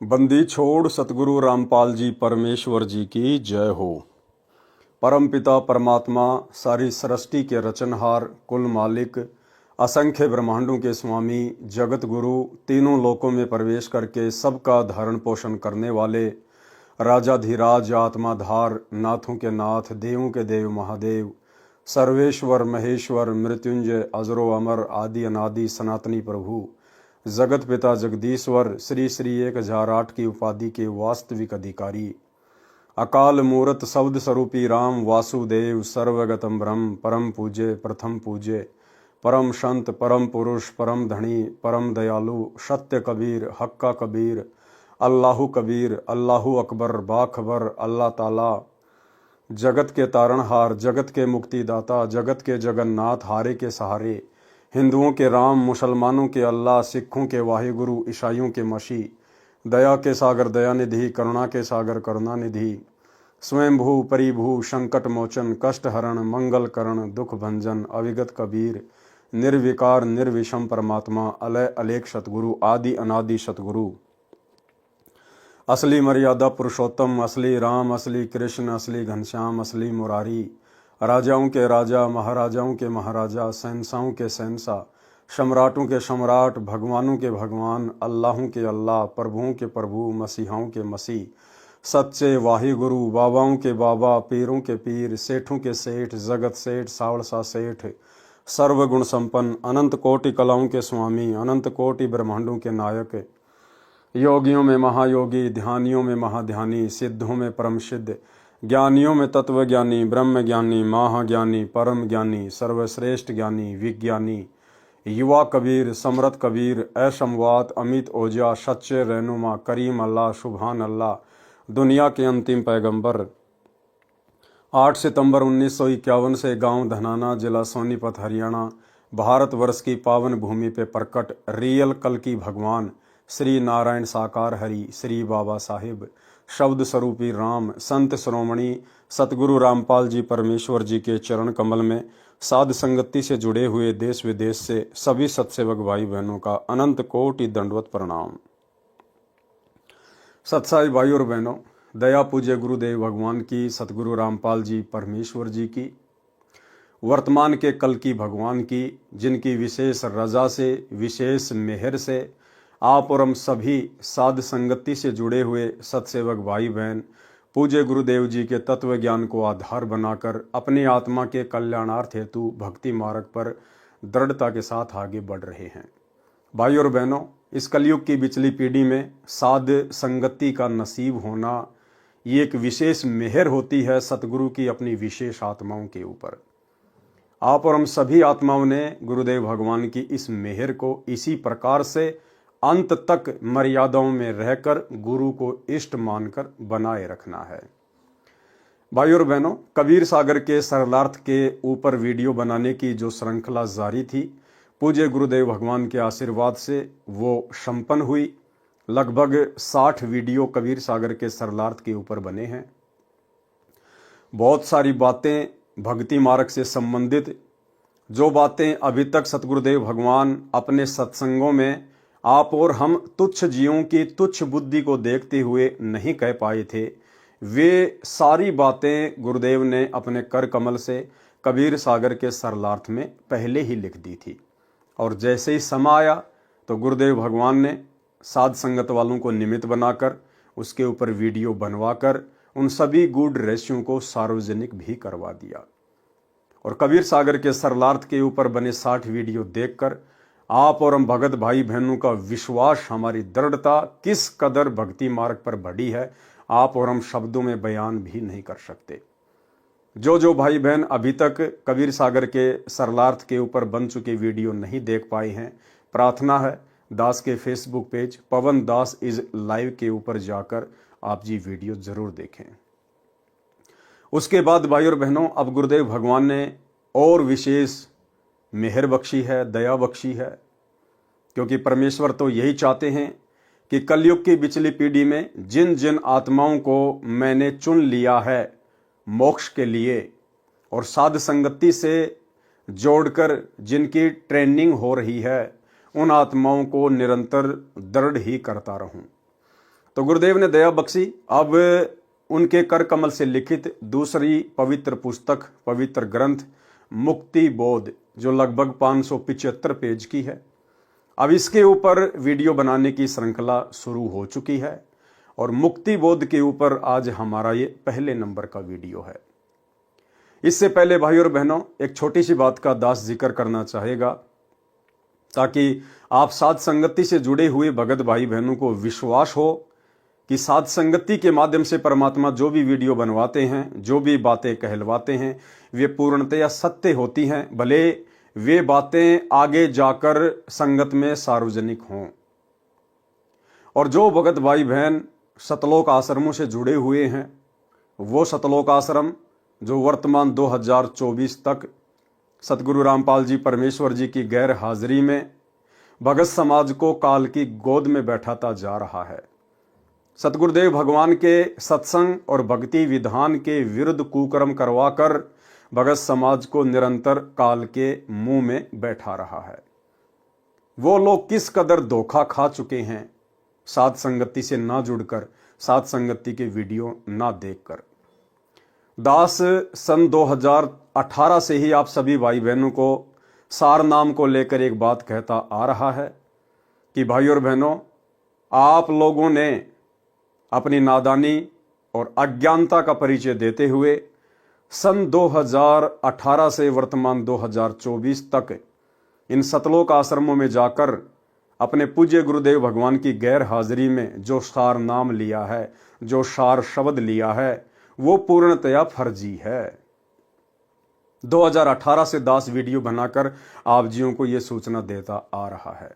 बंदी छोड़ सतगुरु रामपाल जी परमेश्वर जी की जय हो। परम पिता परमात्मा सारी सृष्टि के रचनहार, कुल मालिक, असंख्य ब्रह्मांडों के स्वामी, जगत गुरु, तीनों लोकों में प्रवेश करके सबका धारण पोषण करने वाले, राजाधिराज, आत्माधार, नाथों के नाथ, देवों के देव महादेव, सर्वेश्वर महेश्वर, मृत्युंजय, अजरो अमर, आदि अनादि सनातनी प्रभु, जगत पिता जगदीश्वर, श्री श्री 1008 की उपाधि के वास्तविक अधिकारी, अकाल मूरत शब्द स्वरूपी राम वासुदेव, सर्वगतम ब्रह्म, परम पूज्य, प्रथम पूज्य, परम संत, परम पुरुष, परम धनी, परम दयालु, सत्य कबीर, हक्का कबीर, अल्लाहु कबीर, अल्लाहु अकबर, बाखबर, अल्लाह ताला, जगत के तारणहार, जगत के मुक्तिदाता, जगत के जगन्नाथ, हारे के सहारे, हिंदुओं के राम, मुसलमानों के अल्लाह, सिखों के वाहिगुरु, ईसाइयों के मसीह, दया के सागर दयानिधि, करुणा के सागर करुणानिधि, स्वयंभू परिभू, संकट मोचन, कष्ट हरण, मंगल करण, दुख भंजन, अविगत कबीर, निर्विकार निर्विषम परमात्मा, अलय अलेख सतगुरु, आदि अनादि सतगुरु, असली मर्यादा पुरुषोत्तम, असली राम, असली कृष्ण, असली घनश्याम, असली मुरारी, राजाओं के राजा, महाराजाओं के महाराजा, शहंशाहों के शहंशाह, सम्राटों के सम्राट, भगवानों के भगवान, अल्लाहों के अल्लाह, प्रभुओं के प्रभु, मसीहाओं के मसीह, सच्चे वाहिगुरु, बाबाओं के बाबा, पीरों के पीर, सेठों के सेठ, जगत सेठ, सावड़सा सेठ, सर्वगुण संपन्न, अनंत कोटि कलाओं के स्वामी, अनंत कोटि ब्रह्मांडों के नायक, योगियों में महायोगी, ध्यानियों में महाध्यानी, सिद्धों में परम सिद्ध, ज्ञानियों में तत्व ज्ञानी, ब्रह्म ज्ञानी, महाज्ञानी, परम ज्ञानी, सर्वश्रेष्ठ ज्ञानी, विज्ञानी, युवा कबीर, समरथ कबीर, असमवात, अमित ओजा, सच्चे रहनुमा, करीम अल्लाह, सुभान अल्लाह, दुनिया के अंतिम पैगंबर। 8 सितंबर 1951 से गांव धनाना, जिला सोनीपत, हरियाणा, भारतवर्ष की पावन भूमि पे प्रकट रियल कल की भगवान श्री नारायण साकार हरि, श्री बाबा साहिब, शब्द स्वरूपी राम, संत श्रोमणी सतगुरु रामपाल जी परमेश्वर जी के चरण कमल में साध संगति से जुड़े हुए देश विदेश से सभी सत्सेवक भाई बहनों का अनंत कोटि दंडवत प्रणाम। सत्साई भाई और बहनों, दया पूज्य गुरुदेव भगवान की, सतगुरु रामपाल जी परमेश्वर जी की, वर्तमान के कल की भगवान की, जिनकी विशेष रजा से, विशेष मेहर से आप और हम सभी साध संगति से जुड़े हुए सत्सेवक भाई बहन पूज्य गुरुदेव जी के तत्व ज्ञान को आधार बनाकर अपनी आत्मा के कल्याणार्थ हेतु भक्ति मार्ग पर दृढ़ता के साथ आगे बढ़ रहे हैं। भाई और बहनों, इस कलयुग की बिचली पीढ़ी में साध संगति का नसीब होना ये एक विशेष मेहर होती है सतगुरु की अपनी विशेष आत्माओं के ऊपर। आप और हम सभी आत्माओं ने गुरुदेव भगवान की इस मेहर को इसी प्रकार से अंत तक मर्यादाओं में रहकर गुरु को इष्ट मानकर बनाए रखना है। भाई और बहनों, कबीर सागर के सरलार्थ के ऊपर वीडियो बनाने की जो श्रृंखला जारी थी, पूज्य गुरुदेव भगवान के आशीर्वाद से वो संपन्न हुई। लगभग 60 वीडियो कबीर सागर के सरलार्थ के ऊपर बने हैं। बहुत सारी बातें भक्ति मार्ग से संबंधित, जो बातें अभी तक सतगुरुदेव भगवान अपने सत्संगों में आप और हम तुच्छ जीवों की तुच्छ बुद्धि को देखते हुए नहीं कह पाए थे, वे सारी बातें गुरुदेव ने अपने कर कमल से कबीर सागर के सरलार्थ में पहले ही लिख दी थी। और जैसे ही समय आया तो गुरुदेव भगवान ने साध संगत वालों को निमित्त बनाकर उसके ऊपर वीडियो बनवाकर उन सभी गूढ़ रहस्यों को सार्वजनिक भी करवा दिया। और कबीर सागर के सरलार्थ के ऊपर बने 60 वीडियो देखकर आप और हम भगत भाई बहनों का विश्वास, हमारी दृढ़ता किस कदर भक्ति मार्ग पर बढ़ी है, आप और हम शब्दों में बयान भी नहीं कर सकते। जो भाई बहन अभी तक कबीर सागर के सरलार्थ के ऊपर बन चुके वीडियो नहीं देख पाए हैं, प्रार्थना है दास के Facebook page Pawan Das is live के ऊपर जाकर आप जी वीडियो जरूर देखें। उसके बाद भाई और बहनों, अब गुरुदेव भगवान ने और विशेष मेहर बख्शी है, दया बख्शी है, क्योंकि परमेश्वर तो यही चाहते हैं कि कलयुग की बिचली पीढ़ी में जिन जिन आत्माओं को मैंने चुन लिया है मोक्ष के लिए और साध संगति से जोड़कर जिनकी ट्रेनिंग हो रही है, उन आत्माओं को निरंतर दृढ़ ही करता रहूं। तो गुरुदेव ने दया बख्शी। अब उनके कर कमल से लिखित दूसरी पवित्र पुस्तक, पवित्र ग्रंथ मुक्ति बोध, जो लगभग 575 पेज की है, अब इसके ऊपर वीडियो बनाने की श्रृंखला शुरू हो चुकी है और मुक्ति बोध के ऊपर आज हमारा ये पहले नंबर का वीडियो है। इससे पहले भाई और बहनों, एक छोटी सी बात का दास जिक्र करना चाहेगा ताकि आप साध संगति से जुड़े हुए भगत भाई बहनों को विश्वास हो कि साध संगति के माध्यम से परमात्मा जो भी वीडियो बनवाते हैं, जो भी बातें कहलवाते हैं, वे पूर्णतया सत्य होती हैं, भले वे बातें आगे जाकर संगत में सार्वजनिक हों। और जो भगत भाई बहन सतलोक आश्रमों से जुड़े हुए हैं, वो सतलोक आश्रम जो वर्तमान 2024 तक सतगुरु रामपाल जी परमेश्वर जी की गैर हाजिरी में भगत समाज को काल की गोद में बैठाता जा रहा है, सतगुरुदेव भगवान के सत्संग और भक्ति विधान के विरुद्ध कुकर्म करवाकर भगत समाज को निरंतर काल के मुंह में बैठा रहा है। वो लोग किस कदर धोखा खा चुके हैं साध संगति से ना जुड़कर, साध संगति के वीडियो ना देखकर। दास सन 2018 से ही आप सभी भाई बहनों को सार नाम को लेकर एक बात कहता आ रहा है कि भाई और बहनों, आप लोगों ने अपनी नादानी और अज्ञानता का परिचय देते हुए सन 2018 से वर्तमान 2024 तक इन सतलोक आश्रमों में जाकर अपने पूज्य गुरुदेव भगवान की गैर हाजिरी में जो सार नाम लिया है, जो सार शब्द लिया है, वो पूर्णतया फर्जी है। 2018 से दास वीडियो बनाकर आप जियों को यह सूचना देता आ रहा है।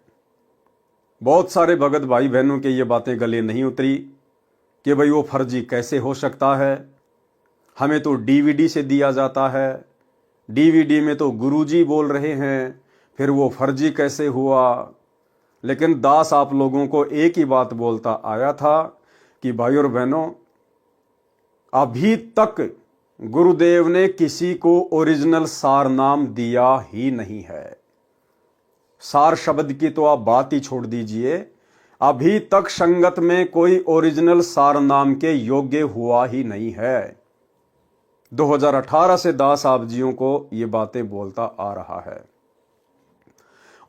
बहुत सारे भगत भाई बहनों के ये बातें गले नहीं उतरी कि भाई वो फर्जी कैसे हो सकता है, हमें तो डीवीडी से दिया जाता है, डीवीडी में तो गुरुजी बोल रहे हैं, फिर वो फर्जी कैसे हुआ। लेकिन दास आप लोगों को एक ही बात बोलता आया था कि भाई और बहनों, अभी तक गुरुदेव ने किसी को ओरिजिनल सार नाम दिया ही नहीं है। सार शब्द की तो आप बात ही छोड़ दीजिए, अभी तक संगत में कोई ओरिजिनल सार नाम के योग्य हुआ ही नहीं है। 2018 से दास आप जियों को ये बातें बोलता आ रहा है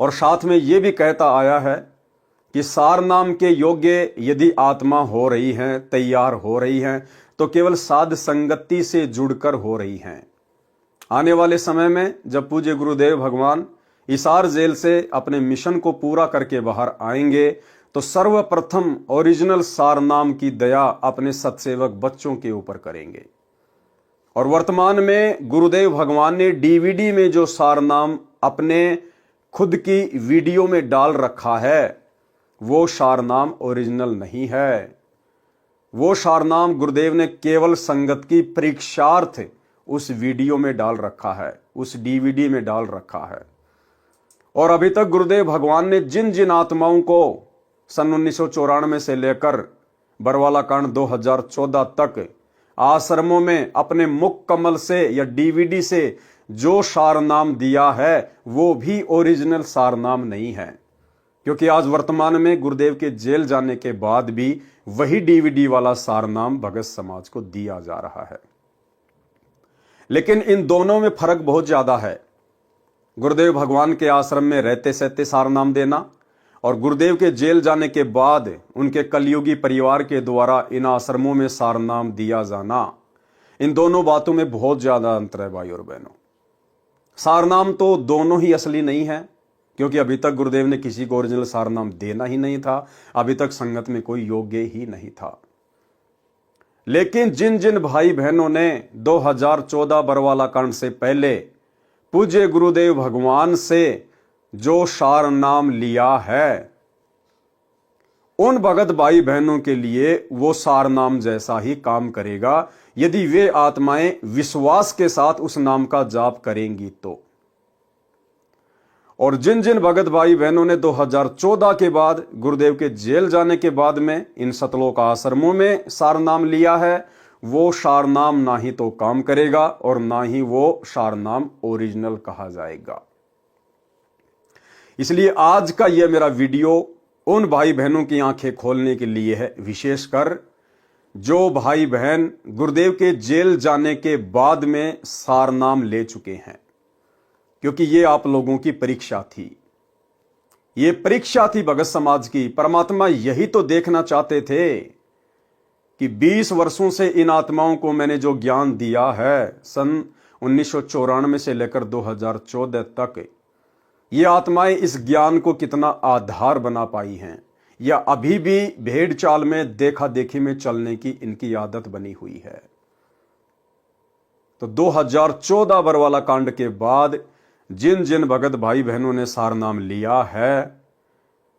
और साथ में ये भी कहता आया है कि सार नाम के योग्य यदि आत्मा हो रही है, तैयार हो रही है, तो केवल साध संगति से जुड़कर हो रही हैं। आने वाले समय में जब पूज्य गुरुदेव भगवान हिसार जेल से अपने मिशन को पूरा करके बाहर आएंगे, तो सर्वप्रथम ओरिजिनल सार नाम की दया अपने सत्सेवक बच्चों के ऊपर करेंगे। और वर्तमान में गुरुदेव भगवान ने डीवीडी में जो सार नाम अपने खुद की वीडियो में डाल रखा है, वो सार नाम ओरिजिनल नहीं है। वो सार नाम गुरुदेव ने केवल संगत की परीक्षार्थ उस वीडियो में डाल रखा है, उस डीवीडी में डाल रखा है। और अभी तक गुरुदेव भगवान ने जिन जिन आत्माओं को सन 1994 से लेकर बरवाला कांड 2014 तक आश्रमों में अपने मुख कमल से या डीवीडी से जो सार नाम दिया है, वो भी ओरिजिनल सार नाम नहीं है। क्योंकि आज वर्तमान में गुरुदेव के जेल जाने के बाद भी वही डीवीडी वाला सार नाम भगत समाज को दिया जा रहा है। लेकिन इन दोनों में फर्क बहुत ज्यादा है। गुरुदेव भगवान के आश्रम में रहते सहते सार नाम देना और गुरुदेव के जेल जाने के बाद उनके कलयुगी परिवार के द्वारा इन आश्रमों में सार नाम दिया जाना, इन दोनों बातों में बहुत ज्यादा अंतर है भाई और बहनों। सार नाम तो दोनों ही असली नहीं है, क्योंकि अभी तक गुरुदेव ने किसी को ओरिजिनल सार नाम देना ही नहीं था, अभी तक संगत में कोई योग्य ही नहीं था। लेकिन जिन जिन भाई बहनों ने 2014 बरवाला कांड से पहले पूज्य गुरुदेव भगवान से जो सार नाम लिया है, उन भगत भाई बहनों के लिए वो सार नाम जैसा ही काम करेगा यदि वे आत्माएं विश्वास के साथ उस नाम का जाप करेंगी तो। और जिन जिन भगत भाई बहनों ने 2014 के बाद गुरुदेव के जेल जाने के बाद में इन सतलोक आश्रमों में सार नाम लिया है, वो सार नाम ना ही तो काम करेगा और ना ही वो सार नाम ओरिजिनल कहा जाएगा। इसलिए आज का यह मेरा वीडियो उन भाई बहनों की आंखें खोलने के लिए है, विशेषकर जो भाई बहन गुरुदेव के जेल जाने के बाद में सारनाम ले चुके हैं, क्योंकि ये आप लोगों की परीक्षा थी। ये परीक्षा थी भगत समाज की। परमात्मा यही तो देखना चाहते थे कि 20 वर्षों से इन आत्माओं को मैंने जो ज्ञान दिया है, सन 1994 से लेकर 2014 तक, ये आत्माएं इस ज्ञान को कितना आधार बना पाई हैं, या अभी भी भेड़ चाल में देखा देखी में चलने की इनकी आदत बनी हुई है। तो 2014 बरवाला कांड के बाद जिन जिन भगत भाई बहनों ने सारनाम लिया है,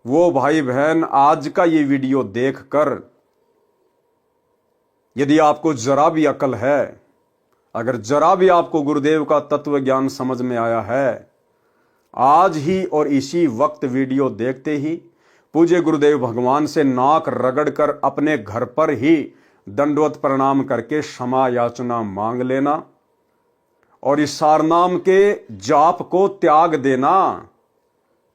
वो भाई बहन आज का ये वीडियो देखकर, यदि आपको जरा भी अकल है, अगर जरा भी आपको गुरुदेव का तत्व ज्ञान समझ में आया है, आज ही और इसी वक्त वीडियो देखते ही पूज्य गुरुदेव भगवान से नाक रगड़कर अपने घर पर ही दंडवत प्रणाम करके क्षमा याचना मांग लेना और इस सारनाम के जाप को त्याग देना।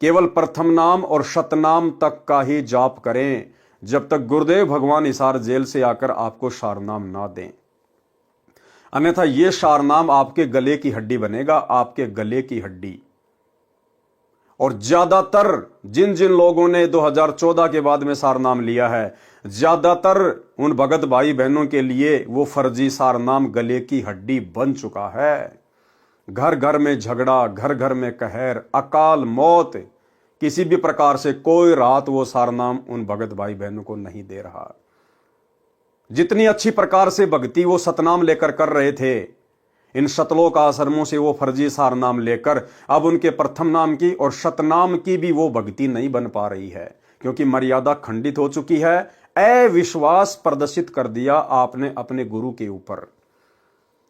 केवल प्रथम नाम और शतनाम तक का ही जाप करें, जब तक गुरुदेव भगवान हिसार जेल से आकर आपको सारनाम ना दें। अन्यथा यह सारनाम आपके गले की हड्डी बनेगा, आपके गले की हड्डी। और ज्यादातर जिन जिन लोगों ने 2014 के बाद में सारनाम लिया है, ज्यादातर उन भगत भाई बहनों के लिए वो फर्जी सारनाम गले की हड्डी बन चुका है। घर घर में झगड़ा, घर घर में कहर, अकाल मौत, किसी भी प्रकार से कोई राहत वो सारनाम उन भगत भाई बहनों को नहीं दे रहा। जितनी अच्छी प्रकार से भक्ति वो सतनाम लेकर कर रहे थे, इन शतलोक आश्रमों से वो फर्जी सारनाम लेकर अब उनके प्रथम नाम की और शतनाम की भी वो भक्ति नहीं बन पा रही है, क्योंकि मर्यादा खंडित हो चुकी है। अविश्वास प्रदर्शित कर दिया आपने अपने गुरु के ऊपर।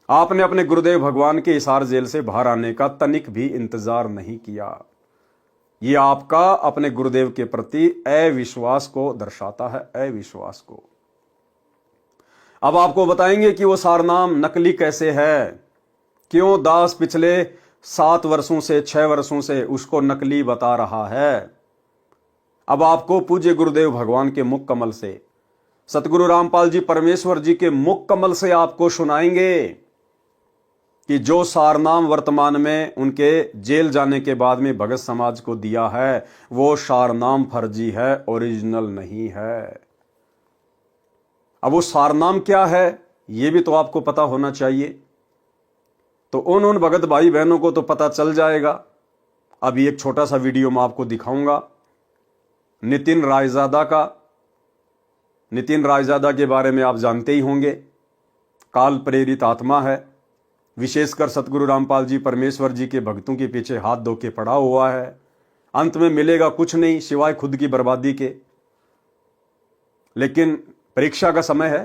आपने अपने गुरुदेव भगवान के हिसार जेल से बाहर आने का तनिक भी इंतजार नहीं किया। ये आपका अपने गुरुदेव के प्रति अविश्वास को दर्शाता है, अविश्वास को। अब आपको बताएंगे कि वो सारनाम नकली कैसे है, क्यों दास पिछले 7 वर्षों से 6 वर्षों से उसको नकली बता रहा है। अब आपको पूज्य गुरुदेव भगवान के मुख कमल से, सतगुरु रामपाल जी परमेश्वर जी के मुख कमल से आपको सुनाएंगे कि जो सारनाम वर्तमान में उनके जेल जाने के बाद में भगत समाज को दिया है, वो सारनाम फर्जी है, ओरिजिनल नहीं है। अब वो सारनाम क्या है, ये भी तो आपको पता होना चाहिए। तो उन भगत भाई बहनों को तो पता चल जाएगा। अभी एक छोटा सा वीडियो मैं आपको दिखाऊंगा नितिन रायजादा का। नितिन रायजादा के बारे में आप जानते ही होंगे, काल प्रेरित आत्मा है, विशेषकर सतगुरु रामपाल जी परमेश्वर जी के भक्तों के पीछे हाथ धो के पड़ा हुआ है। अंत में मिलेगा कुछ नहीं सिवाय खुद की बर्बादी के। लेकिन परीक्षा का समय है,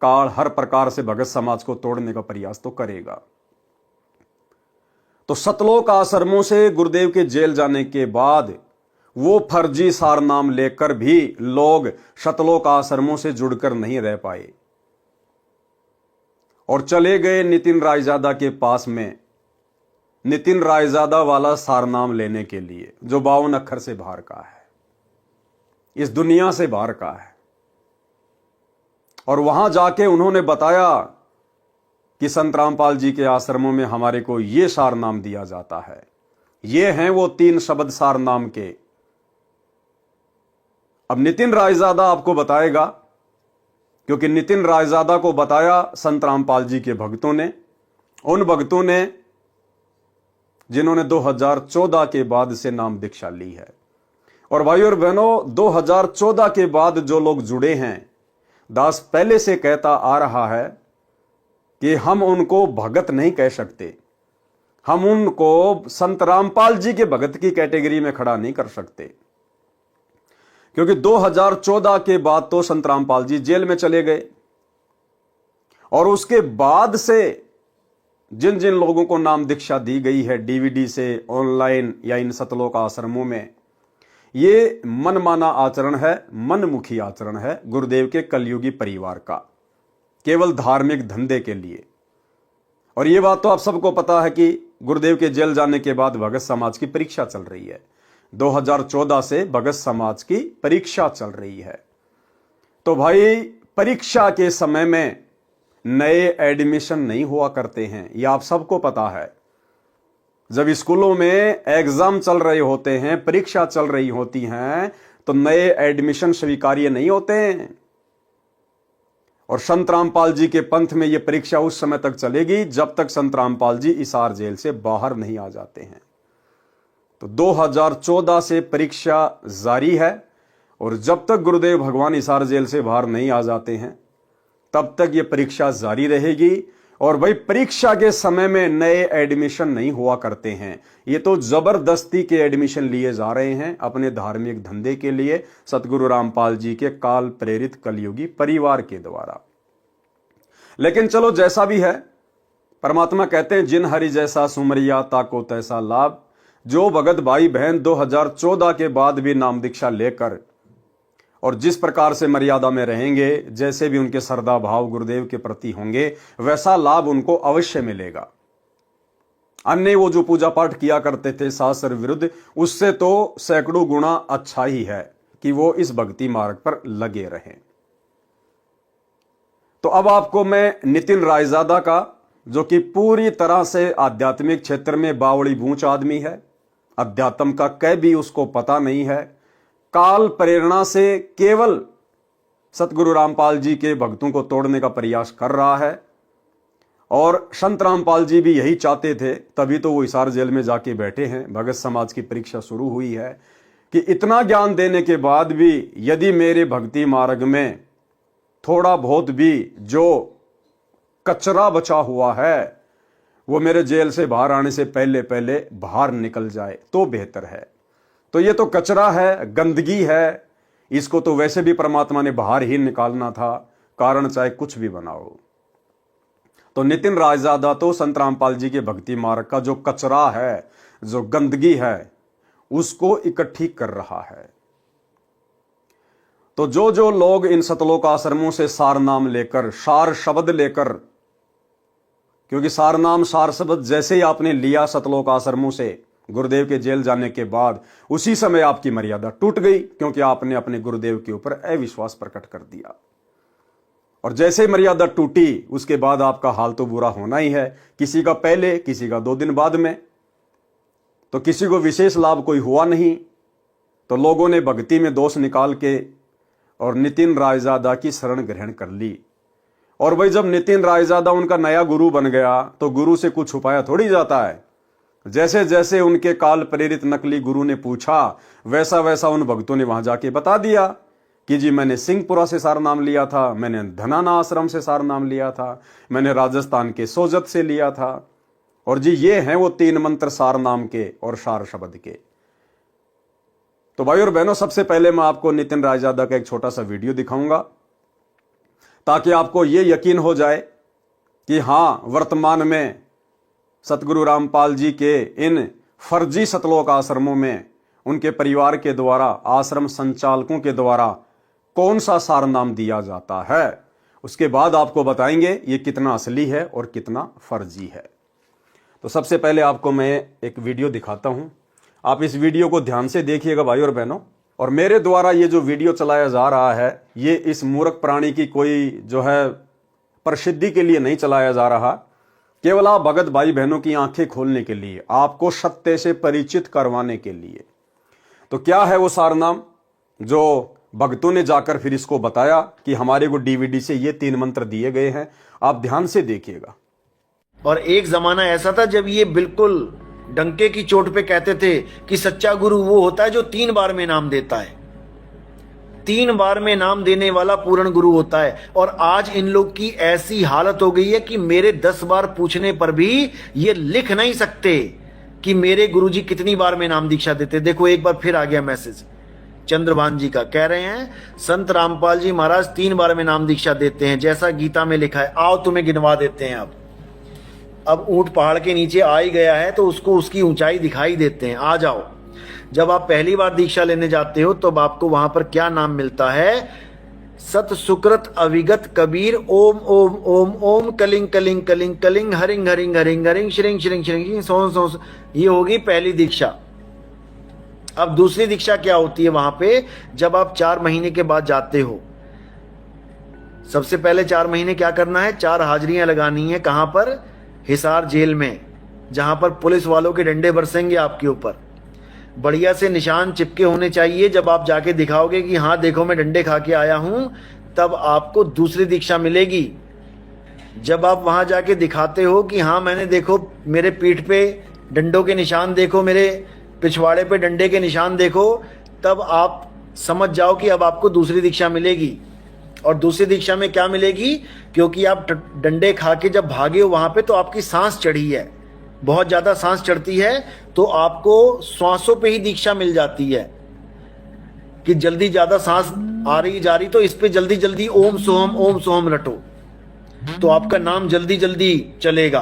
काल हर प्रकार से भगत समाज को तोड़ने का प्रयास तो करेगा। तो सतलोक आश्रमों से गुरुदेव के जेल जाने के बाद वो फर्जी सारनाम लेकर भी लोग सतलोक आश्रमों से जुड़कर नहीं रह पाए और चले गए नितिन रायजादा के पास में, नितिन रायजादा वाला सारनाम लेने के लिए, जो 52 अक्षर से बाहर का है, इस दुनिया से बाहर का है। और वहां जाके उन्होंने बताया कि संत रामपाल जी के आश्रमों में हमारे को ये सारनाम दिया जाता है। ये हैं वो 3 शब्द सारनाम के। अब नितिन रायजादा आपको बताएगा, क्योंकि नितिन रायजादा को बताया संत रामपाल जी के भक्तों ने, उन भक्तों ने जिन्होंने 2014 के बाद से नाम दीक्षा ली है। और भाइयों और बहनों, 2014 के बाद जो लोग जुड़े हैं, दास पहले से कहता आ रहा है कि हम उनको भगत नहीं कह सकते, हम उनको संत रामपाल जी के भगत की कैटेगरी में खड़ा नहीं कर सकते, क्योंकि 2014 के बाद तो संत रामपाल जी जेल में चले गए। और उसके बाद से जिन जिन लोगों को नाम दीक्षा दी गई है डीवीडी से, ऑनलाइन या इन सतलोक आश्रमों में, ये मनमाना आचरण है, मनमुखी आचरण है गुरुदेव के कलयुगी परिवार का, केवल धार्मिक धंधे के लिए। और ये बात तो आप सबको पता है कि गुरुदेव के जेल जाने के बाद भगत समाज की परीक्षा चल रही है। 2014 से भगत समाज की परीक्षा चल रही है। तो भाई परीक्षा के समय में नए एडमिशन नहीं हुआ करते हैं, यह आप सबको पता है। जब स्कूलों में एग्जाम चल रहे होते हैं, परीक्षा चल रही होती हैं, तो नए एडमिशन स्वीकार्य नहीं होते हैं। और संत रामपाल जी के पंथ में यह परीक्षा उस समय तक चलेगी जब तक संत रामपाल जी हिसार जेल से बाहर नहीं आ जाते हैं। तो 2014 से परीक्षा जारी है और जब तक गुरुदेव भगवान हिसार जेल से बाहर नहीं आ जाते हैं तब तक यह परीक्षा जारी रहेगी। और भाई परीक्षा के समय में नए एडमिशन नहीं हुआ करते हैं, ये तो जबरदस्ती के एडमिशन लिए जा रहे हैं अपने धार्मिक धंधे के लिए, सतगुरु रामपाल जी के काल प्रेरित कलयुगी परिवार के द्वारा। लेकिन चलो जैसा भी है, परमात्मा कहते हैं जिन हरि जैसा सुमरिया ताको तैसा लाभ। जो भगत भाई बहन 2014 के बाद भी नाम दीक्षा लेकर और जिस प्रकार से मर्यादा में रहेंगे, जैसे भी उनके श्रद्धा भाव गुरुदेव के प्रति होंगे, वैसा लाभ उनको अवश्य मिलेगा। अन्य वो जो पूजा पाठ किया करते थे शास्त्र विरुद्ध, उससे तो सैकड़ों गुना अच्छा ही है कि वो इस भक्ति मार्ग पर लगे रहें। तो अब आपको मैं नितिन रायजादा का, जो कि पूरी तरह से आध्यात्मिक क्षेत्र में बावड़ी बूंच आदमी है, अध्यात्म का कै भी उसको पता नहीं है, काल प्रेरणा से केवल सतगुरु रामपाल जी के भक्तों को तोड़ने का प्रयास कर रहा है। और संत रामपाल जी भी यही चाहते थे, तभी तो वो हिसार जेल में जाके बैठे हैं। भगत समाज की परीक्षा शुरू हुई है कि इतना ज्ञान देने के बाद भी यदि मेरे भक्ति मार्ग में थोड़ा बहुत भी जो कचरा बचा हुआ है वो मेरे जेल से बाहर आने से पहले पहले बाहर निकल जाए तो बेहतर है। तो ये तो कचरा है, गंदगी है, इसको तो वैसे भी परमात्मा ने बाहर ही निकालना था, कारण चाहे कुछ भी बनाओ। तो नितिन रायजादा तो संत रामपाल जी के भक्ति मार्ग का जो कचरा है, जो गंदगी है, उसको इकट्ठी कर रहा है। तो जो जो लोग इन सतलोक आश्रमों से सार नाम लेकर, सार शब्द लेकर, क्योंकि सार नाम सार शब्द जैसे ही आपने लिया सतलोक आश्रमों से गुरुदेव के जेल जाने के बाद, उसी समय आपकी मर्यादा टूट गई, क्योंकि आपने अपने गुरुदेव के ऊपर अविश्वास प्रकट कर दिया। और जैसे मर्यादा टूटी उसके बाद आपका हाल तो बुरा होना ही है, किसी का पहले, किसी का 2 दिन बाद में। तो किसी को विशेष लाभ कोई हुआ नहीं, तो लोगों ने भक्ति में दोष निकाल के और नितिन रायजादा की शरण ग्रहण कर ली। और भाई जब नितिन रायजादा उनका नया गुरु बन गया तो गुरु से कुछ छुपाया थोड़ी जाता है। जैसे जैसे उनके काल प्रेरित नकली गुरु ने पूछा, वैसा वैसा उन भक्तों ने वहां जाके बता दिया कि जी मैंने सिंहपुरा से सार नाम लिया था, मैंने धनाना आश्रम से सार नाम लिया था, मैंने राजस्थान के सोजत से लिया था, और जी ये हैं वो 3 मंत्र सार नाम के और सार शब्द के। तो भाई और बहनों, सबसे पहले मैं आपको नितिन रायजादा का एक छोटा सा वीडियो दिखाऊंगा ताकि आपको ये यकीन हो जाए कि हाँ, वर्तमान में सतगुरु रामपाल जी के इन फर्जी सतलोक आश्रमों में उनके परिवार के द्वारा, आश्रम संचालकों के द्वारा कौन सा सार नाम दिया जाता है। उसके बाद आपको बताएंगे ये कितना असली है और कितना फर्जी है। तो सबसे पहले आपको मैं एक वीडियो दिखाता हूं, आप इस वीडियो को ध्यान से देखिएगा भाई और बहनों। और मेरे द्वारा ये जो वीडियो चलाया जा रहा है, ये इस मूर्ख प्राणी की कोई जो है प्रसिद्धि के लिए नहीं चलाया जा रहा, केवल आप भगत भाई बहनों की आंखें खोलने के लिए, आपको सत्य से परिचित करवाने के लिए। तो क्या है वो सार नाम जो भक्तों ने जाकर फिर इसको बताया कि हमारे को डीवीडी से ये 3 मंत्र दिए गए हैं, आप ध्यान से देखिएगा। और एक जमाना ऐसा था जब ये बिल्कुल डंके की चोट पे कहते थे कि सच्चा गुरु वो होता है जो 3 बार में नाम देता है, 3 बार में नाम देने वाला पूर्ण गुरु होता है। और आज इन लोग की ऐसी हालत हो गई है कि मेरे 10 बार पूछने पर भी ये लिख नहीं सकते कि मेरे गुरुजी कितनी बार में नाम दीक्षा देते। देखो एक बार फिर आ गया मैसेज चंद्रभान जी का, कह रहे हैं संत रामपाल जी महाराज 3 बार में नाम दीक्षा देते हैं जैसा गीता में लिखा है। आओ तुम्हें गिनवा देते हैं। अब ऊंट पहाड़ के नीचे आ ही गया है तो उसको उसकी ऊंचाई दिखाई देते हैं। आ जाओ। जब आप पहली बार दीक्षा लेने जाते हो तो आपको वहां पर क्या नाम मिलता है? सत सुकृत अविगत कबीर ओम ओम ओम ओम कलिंग कलिंग कलिंग कलिंग हरिंग हरिंग हरिंग हरिंग श्रिंग श्रिंग श्रिंग सों सों। ये होगी पहली दीक्षा। अब दूसरी दीक्षा क्या होती है वहां पे, जब आप 4 महीने के बाद जाते हो, सबसे पहले 4 महीने क्या करना है, 4 हाजिरियां लगानी है। कहां पर? हिसार जेल में, जहां पर पुलिस वालों के डंडे बरसेंगे आपके ऊपर। बढ़िया से निशान चिपके होने चाहिए। जब आप जाके दिखाओगे कि हाँ देखो मैं डंडे खा के आया हूं, तब आपको दूसरी दीक्षा मिलेगी। जब आप वहां जाके दिखाते हो कि हाँ मैंने, देखो मेरे पीठ पे डंडों के निशान देखो, मेरे पिछवाड़े पे डंडे के निशान देखो, तब आप समझ जाओ कि अब आपको दूसरी दीक्षा मिलेगी। और दूसरी दीक्षा में क्या मिलेगी, क्योंकि आप डंडे खा के जब भागे हो वहां पे, तो आपकी सांस चढ़ी है, बहुत ज्यादा सांस चढ़ती है, तो आपको श्वासों पे ही दीक्षा मिल जाती है कि जल्दी ज्यादा सांस आ रही जा रही, तो इस पे जल्दी जल्दी ओम सोहम रटो, तो आपका नाम जल्दी जल्दी चलेगा,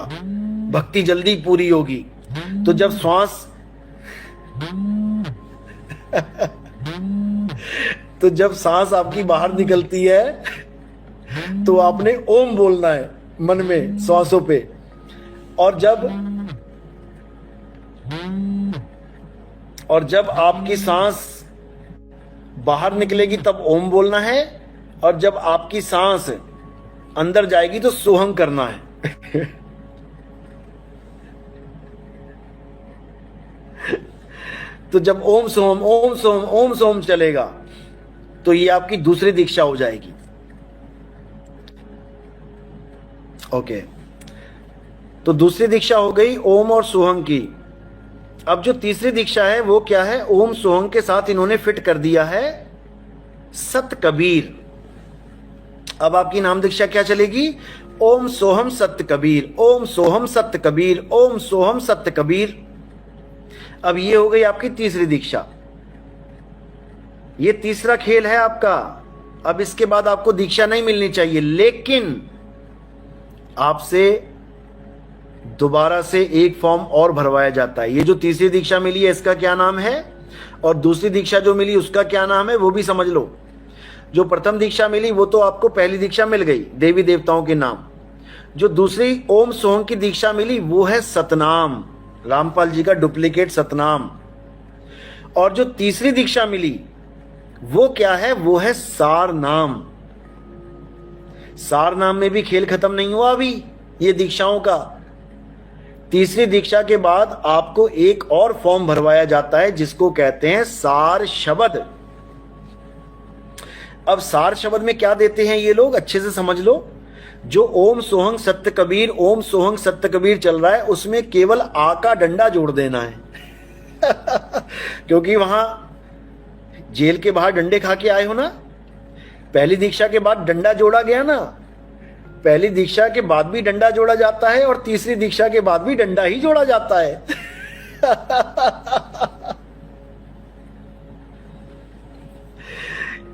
भक्ति जल्दी पूरी होगी। तो जब श्वास तो जब सांस आपकी बाहर निकलती है, तो आपने ओम बोलना है मन में श्वासों पे, और जब आपकी सांस बाहर निकलेगी तब ओम बोलना है, और जब आपकी सांस अंदर जाएगी तो सोहम करना है। तो जब ओम सोहम चलेगा, तो ये आपकी दूसरी दीक्षा हो जाएगी। ओके, तो दूसरी दीक्षा हो गई ओम और सोहम की। अब जो तीसरी दीक्षा है वो क्या है, ओम सोहम के साथ इन्होंने फिट कर दिया है सत कबीर। अब आपकी नाम दीक्षा क्या चलेगी, ओम सोहम सत्य कबीर, ओम सोहम सत्य कबीर, ओम सोहम सत्य कबीर। अब ये हो गई आपकी तीसरी दीक्षा। ये तीसरा खेल है आपका। अब इसके बाद आपको दीक्षा नहीं मिलनी चाहिए, लेकिन आपसे दोबारा से एक फॉर्म और भरवाया जाता है। ये जो तीसरी दीक्षा मिली है इसका क्या नाम है, और दूसरी दीक्षा जो मिली उसका क्या नाम है, वो भी समझ लो। जो प्रथम दीक्षा मिली वो तो आपको पहली दीक्षा मिल गई, देवी देवताओं के नाम। जो दूसरी ओम सोहम की दीक्षा मिली वो है सतनाम, रामपाल जी का डुप्लीकेट सतनाम। और जो तीसरी दीक्षा मिली वो क्या है, वो है सार नाम। सार नाम में भी खेल खत्म नहीं हुआ अभी ये दीक्षाओं का। तीसरी दीक्षा के बाद आपको एक और फॉर्म भरवाया जाता है जिसको कहते हैं सार शब्द। अब सार शब्द में क्या देते हैं ये लोग, अच्छे से समझ लो। जो ओम सोहंग सत्य कबीर, ओम सोहंग सत्य कबीर चल रहा है, उसमें केवल आ का डंडा जोड़ देना है। क्योंकि वहां जेल के बाहर डंडे खा के आए हो ना, पहली दीक्षा के बाद डंडा जोड़ा गया ना, पहली दीक्षा के बाद भी डंडा जोड़ा जाता है और तीसरी दीक्षा के बाद भी डंडा ही जोड़ा जाता है।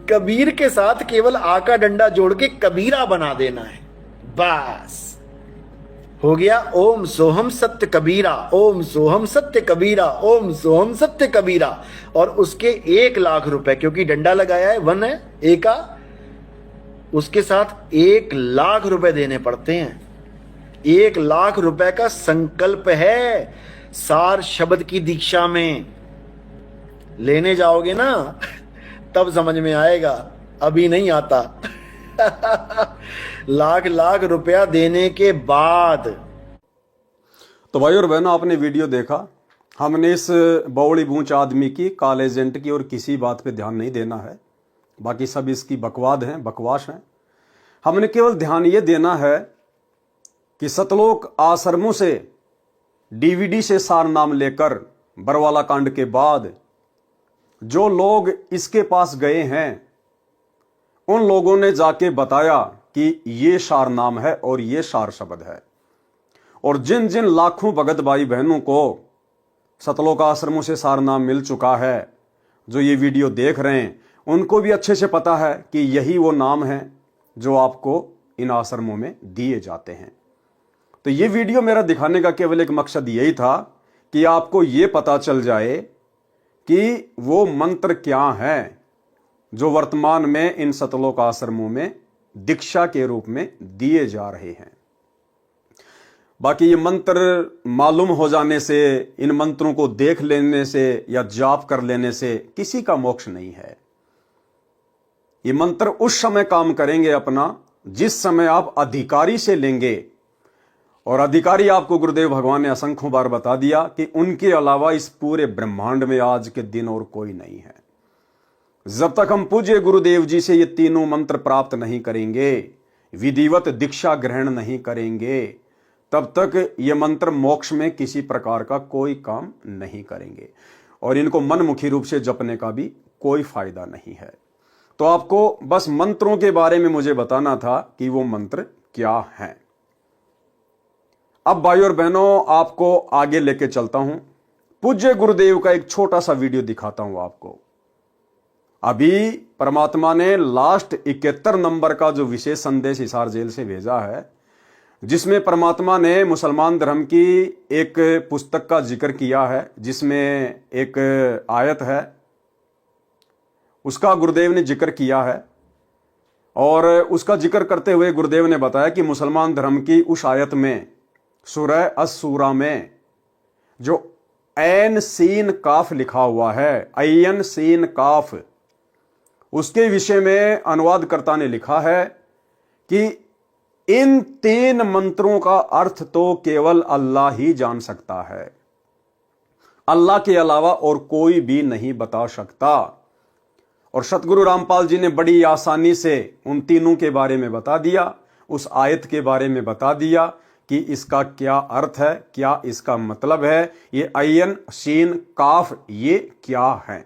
कबीर के साथ केवल आ का डंडा जोड़ के कबीरा बना देना है, बस हो गया। ओम सोहम सत्य कबीरा, ओम सोहम सत्य कबीरा, ओम सोहम सत्य कबीरा। और उसके 1 लाख रुपए, क्योंकि डंडा लगाया है, 1 है ए का, उसके साथ 1 लाख रुपए देने पड़ते हैं। 1 लाख रुपए का संकल्प है सार शब्द की दीक्षा में। लेने जाओगे ना तब समझ में आएगा, अभी नहीं आता। लाख रुपया देने के बाद। तो भाई और बहनों, आपने वीडियो देखा। हमने इस बौड़ी बूंच आदमी की, काले एजेंट की और किसी बात पे ध्यान नहीं देना है। बाकी सब इसकी बकवास है। हमने केवल ध्यान ये देना है कि सतलोक आश्रमों से डीवीडी से सार नाम लेकर बरवाला कांड के बाद जो लोग इसके पास गए हैं, उन लोगों ने जाके बताया कि ये सार नाम है और ये सार शब्द है। और जिन जिन लाखों भगत भाई बहनों को सतलोक आश्रमों से सार नाम मिल चुका है, जो ये वीडियो देख रहे हैं, उनको भी अच्छे से पता है कि यही वो नाम है जो आपको इन आश्रमों में दिए जाते हैं। तो ये वीडियो मेरा दिखाने का केवल एक मकसद यही था कि आपको ये पता चल जाए कि वो मंत्र क्या है जो वर्तमान में इन सतलोक आश्रमों में दीक्षा के रूप में दिए जा रहे हैं। बाकी ये मंत्र मालूम हो जाने से, इन मंत्रों को देख लेने से या जाप कर लेने से किसी का मोक्ष नहीं है। ये मंत्र उस समय काम करेंगे अपना जिस समय आप अधिकारी से लेंगे, और अधिकारी आपको गुरुदेव भगवान ने असंख्यों बार बता दिया कि उनके अलावा इस पूरे ब्रह्मांड में आज के दिन और कोई नहीं है। जब तक हम पूज्य गुरुदेव जी से ये तीनों मंत्र प्राप्त नहीं करेंगे, विधिवत दीक्षा ग्रहण नहीं करेंगे, तब तक ये मंत्र मोक्ष में किसी प्रकार का कोई काम नहीं करेंगे, और इनको मनमुखी रूप से जपने का भी कोई फायदा नहीं है। तो आपको बस मंत्रों के बारे में मुझे बताना था कि वो मंत्र क्या हैं। अब भाई और बहनों, आपको आगे लेके चलता हूं। पूज्य गुरुदेव का एक छोटा सा वीडियो दिखाता हूं आपको। अभी परमात्मा ने लास्ट 71 नंबर का जो विशेष संदेश हिसार जेल से भेजा है, जिसमें परमात्मा ने मुसलमान धर्म की एक पुस्तक का जिक्र किया है, जिसमें एक आयत है, उसका गुरुदेव ने जिक्र किया है। और उसका जिक्र करते हुए गुरुदेव ने बताया कि मुसलमान धर्म की उस आयत में, सूरह अस-सूरा में, जो ऐन सीन काफ लिखा हुआ है, ऐन सीन काफ, उसके विषय में अनुवादकर्ता ने लिखा है कि इन 3 मंत्रों का अर्थ तो केवल अल्लाह ही जान सकता है, अल्लाह के अलावा और कोई भी नहीं बता सकता। और सतगुरु रामपाल जी ने बड़ी आसानी से उन तीनों के बारे में बता दिया, उस आयत के बारे में बता दिया कि इसका क्या अर्थ है, क्या इसका मतलब है, ये ऐन सीन काफ ये क्या है।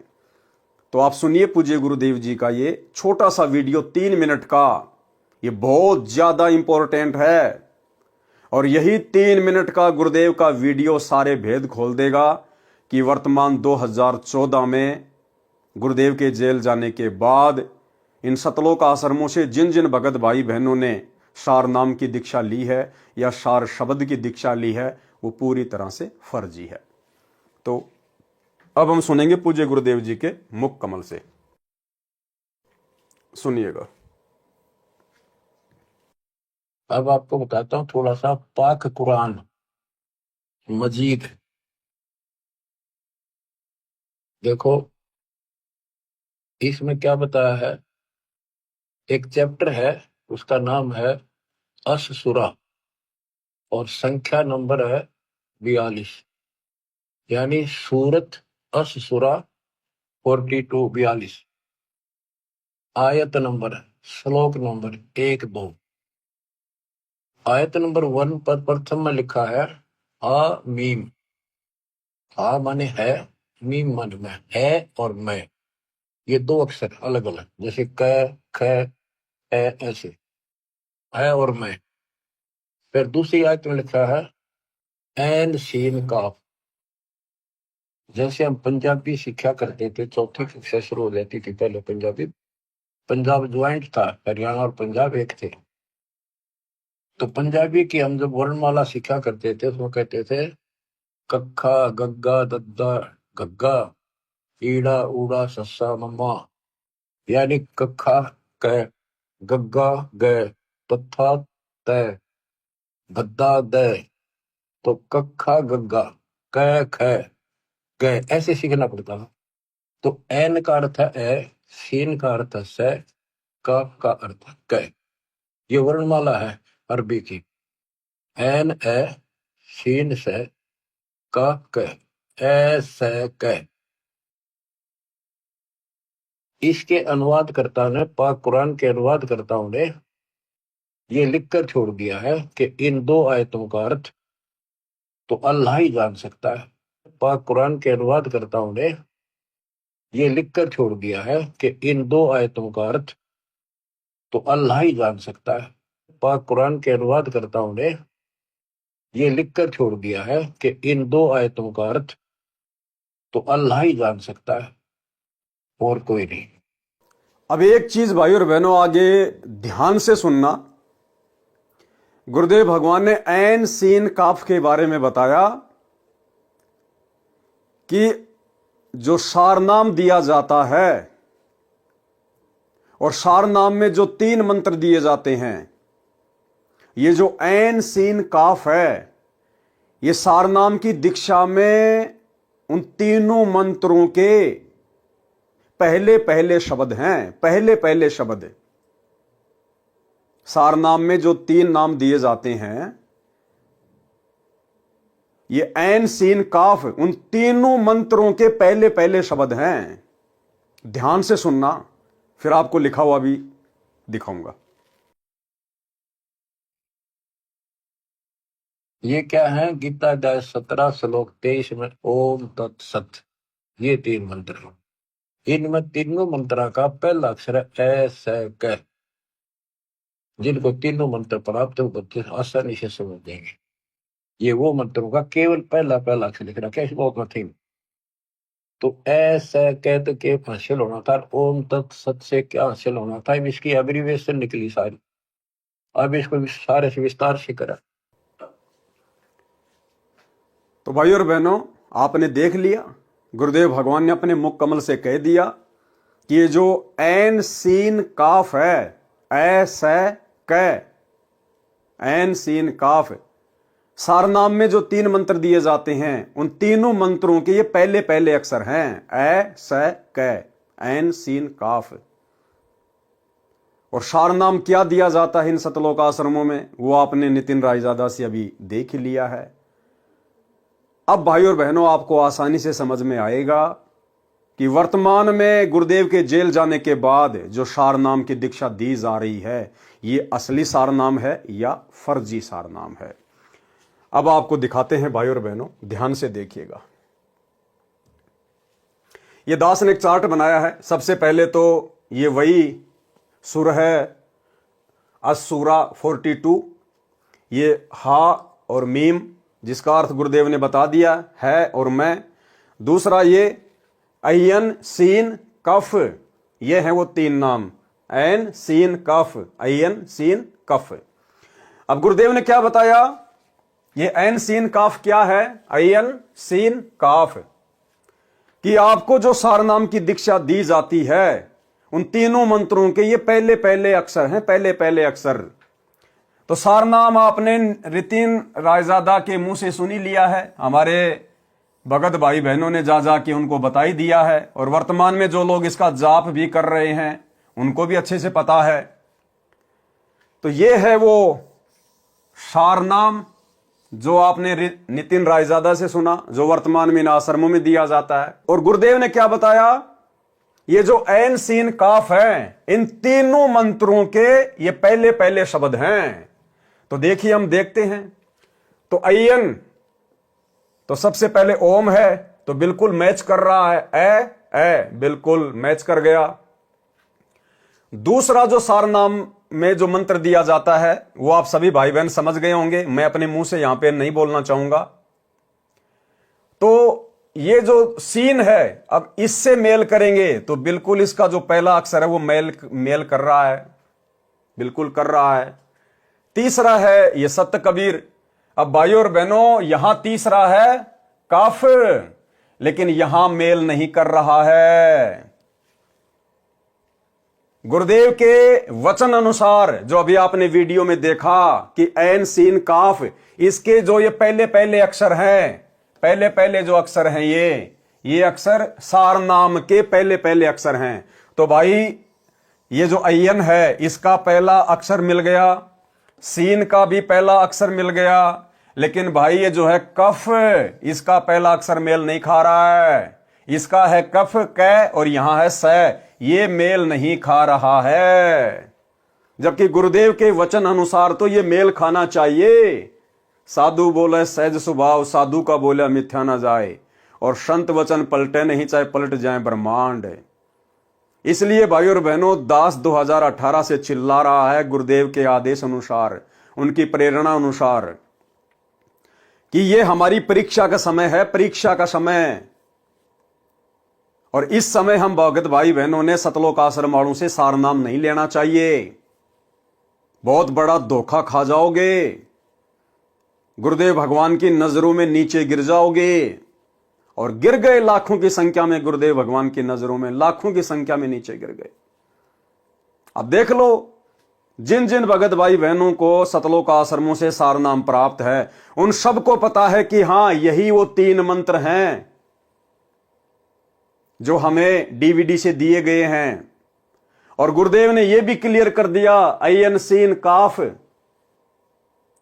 तो आप सुनिए पूज्य गुरुदेव जी का ये छोटा सा वीडियो 3 मिनट का, ये बहुत ज्यादा इंपॉर्टेंट है। और यही 3 मिनट का गुरुदेव का वीडियो सारे भेद खोल देगा कि वर्तमान 2014 में गुरुदेव के जेल जाने के बाद इन सतलोक आश्रमों से जिन जिन भगत भाई बहनों ने सार नाम की दीक्षा ली है या सार शब्द की दीक्षा ली है, वो पूरी तरह से फर्जी है। तो अब हम सुनेंगे पूज्य गुरुदेव जी के मुख कमल से, सुनिएगा। अब आपको बताता हूं थोड़ा सा पाक कुरान मजीद। देखो इसमें क्या बताया है। एक चैप्टर है, उसका नाम है अस सूरा और संख्या नंबर है 42, यानी सूरत अस सूरा 42 आयत नंबर, श्लोक नंबर 1-2। आयत नंबर 1 पर प्रथम में लिखा है आ मीम। आ माने है, मीम माने मैं, है और मैं, ये 2 अक्षर अलग अलग, जैसे क ख ए, ऐसे है और मैं। फिर दूसरी आयत में लिखा है एन सीन काफ। जैसे हम पंजाबी सीखा करते थे, चौथी कक्षा शुरू हो जाती थी पहले पंजाबी, पंजाब ज्वाइंट था, हरियाणा और पंजाब एक थे। तो पंजाबी की हम जब वर्णमाला सीखा करते थे, उसमें कहते थे कक्खा गग्गा दद्दा गग्गा ईड़ा ऊड़ा सस्सा मम्मा, यानी कक्खा क, गग्गा ग, तथा तय, गद्दा द। तो कक्खा गग्गा क ख ग ऐसे सीखना पड़ता है। तो एन का अर्थ है ए, सीन का अर्थ है से, काफ का अर्थ है क। ये वर्णमाला है अरबी की, एन ए, सीन से, काफ क, ए से क। इसके अनुवादकर्ता ने, पाक कुरान के अनुवादकर्ताओं ने ये लिखकर छोड़ दिया है कि इन 2 आयतों का अर्थ तो अल्लाह ही जान सकता है। पाक कुरान के अनुवादकर्ताओं ने ये लिखकर छोड़ दिया है कि इन 2 आयतों का अर्थ तो अल्लाह ही जान सकता है। पाक कुरान के अनुवादकर्ताओं ने ये लिखकर छोड़ दिया है कि इन 2 आयतों का अर्थ तो अल्लाह ही जान सकता है और कोई नहीं। अब एक चीज भाई और बहनों आगे ध्यान से सुनना। गुरुदेव भगवान ने ऐन सीन काफ के बारे में बताया कि जो सारनाम दिया जाता है, और सारनाम में जो 3 मंत्र दिए जाते हैं, ये जो ऐन सीन काफ है, ये सारनाम की दीक्षा में उन तीनों मंत्रों के पहले पहले शब्द हैं, पहले पहले शब्द। सारनाम में जो 3 नाम दिए जाते हैं, ये ऐन सीन काफ उन तीनों मंत्रों के पहले पहले शब्द हैं। ध्यान से सुनना, फिर आपको लिखा हुआ भी दिखाऊंगा। ये क्या है? गीता अध्याय 17 श्लोक 23 में ओम तत्सत, ये 3 मंत्र हैं। इनमें तीनों मंत्रों का पहला अक्षर है ए से क। जिनको तीनों मंत्र प्राप्त हो बच्चे आसानी से समझ देंगे। ये वो मंत्रों का केवल पहला पहला अक्षर लिख रखा है, बहुत कठिन। तो ऐसे कहते के हासिल होना था, ओम तत्सत से क्या हासिल होना था, इसकी एब्रीविएशन निकली सारी। अब इसको सारे से विस्तार से करा। तो भाई और बहनों, आपने देख लिया, गुरुदेव भगवान ने अपने मुख कमल से कह दिया कि ये जो ऐन सीन काफ है, ऐसे क, ऐन सीन काफ, सारनाम में जो 3 मंत्र दिए जाते हैं, उन तीनों मंत्रों के ये पहले पहले अक्षर हैं, ऐ से क, ऐन सीन काफ। और सारनाम क्या दिया जाता है इन सतलोक आश्रमों में, वो आपने नितिन रायजादा से अभी देख लिया है। अब भाई और बहनों, आपको आसानी से समझ में आएगा कि वर्तमान में गुरुदेव के जेल जाने के बाद जो सारनाम की दीक्षा दी जा रही है, ये असली सारनाम है या फर्जी सारनाम है। अब आपको दिखाते हैं भाई और बहनों, ध्यान से देखिएगा। ये दास ने एक चार्ट बनाया है। सबसे पहले तो ये वही सुर है, असुरा 42, ये हा और मीम, जिसका अर्थ गुरुदेव ने बता दिया है और मैं। दूसरा ये अयन सीन कफ, ये हैं वो 3 नाम, ऐन सीन कफ, अयन सीन कफ। अब गुरुदेव ने क्या बताया, ये ऐन सीन काफ क्या है, अयन सीन काफ, कि आपको जो सारनाम की दीक्षा दी जाती है, उन तीनों मंत्रों के ये पहले पहले अक्षर हैं, पहले पहले अक्षर। तो सारनाम आपने नितिन रायजादा के मुंह से सुनी लिया है, हमारे भगत भाई बहनों ने जा जाके उनको बता ही दिया है, और वर्तमान में जो लोग इसका जाप भी कर रहे हैं उनको भी अच्छे से पता है। तो ये है वो सारनाम जो आपने नितिन रायजादा से सुना, जो वर्तमान में इन आश्रमों में दिया जाता है। और गुरुदेव ने क्या बताया, ये जो ऐन सीन काफ है, इन तीनों मंत्रों के ये पहले पहले शब्द हैं। तो देखिए, हम देखते हैं। तो अयन, तो सबसे पहले ओम है, तो बिल्कुल मैच कर रहा है, ए बिल्कुल मैच कर गया। दूसरा जो सारनाम में जो मंत्र दिया जाता है, वो आप सभी भाई बहन समझ गए होंगे, मैं अपने मुंह से यहां पे नहीं बोलना चाहूंगा। तो ये जो सीन है, अब इससे मेल करेंगे तो बिल्कुल इसका जो पहला अक्षर है वो मेल कर रहा है, बिल्कुल कर रहा है। तीसरा है ये सत्य कबीर। अब भाइयों और बहनों, यहां तीसरा है काफ, लेकिन यहां मेल नहीं कर रहा है। गुरुदेव के वचन अनुसार, जो अभी आपने वीडियो में देखा कि ऐन सीन काफ, इसके जो ये पहले पहले अक्षर हैं, पहले पहले जो अक्षर हैं, ये अक्षर सारनाम के पहले पहले अक्षर हैं। तो भाई ये जो अयन है, इसका पहला अक्षर मिल गया, सीन का भी पहला अक्षर मिल गया, लेकिन भाई ये जो है कफ, इसका पहला अक्षर मेल नहीं खा रहा है। इसका है कफ कै और यहां है स, ये मेल नहीं खा रहा है। जबकि गुरुदेव के वचन अनुसार तो ये मेल खाना चाहिए। साधु बोले सहज स्वभाव, साधु का बोले मिथ्या न जाए, और संत वचन पलटे नहीं चाहे पलट जाए ब्रह्मांड। इसलिए भाई और बहनों, दास 2018 से चिल्ला रहा है गुरुदेव के आदेश अनुसार, उनकी प्रेरणा अनुसार, कि ये हमारी परीक्षा का समय है, परीक्षा का समय। और इस समय हम भगत भाई बहनों ने सतलोक आश्रम वालों से सारनाम नहीं लेना चाहिए, बहुत बड़ा धोखा खा जाओगे, गुरुदेव भगवान की नजरों में नीचे गिर जाओगे। और गिर गए लाखों की संख्या में, गुरुदेव भगवान की नजरों में लाखों की संख्या में नीचे गिर गए। अब देख लो, जिन जिन भगत भाई बहनों को सतलोक आश्रमों से सार नाम प्राप्त है, उन सबको पता है कि हां, यही वो 3 मंत्र हैं जो हमें डीवीडी से दिए गए हैं। और गुरुदेव ने यह भी क्लियर कर दिया, अयन सीन काफ,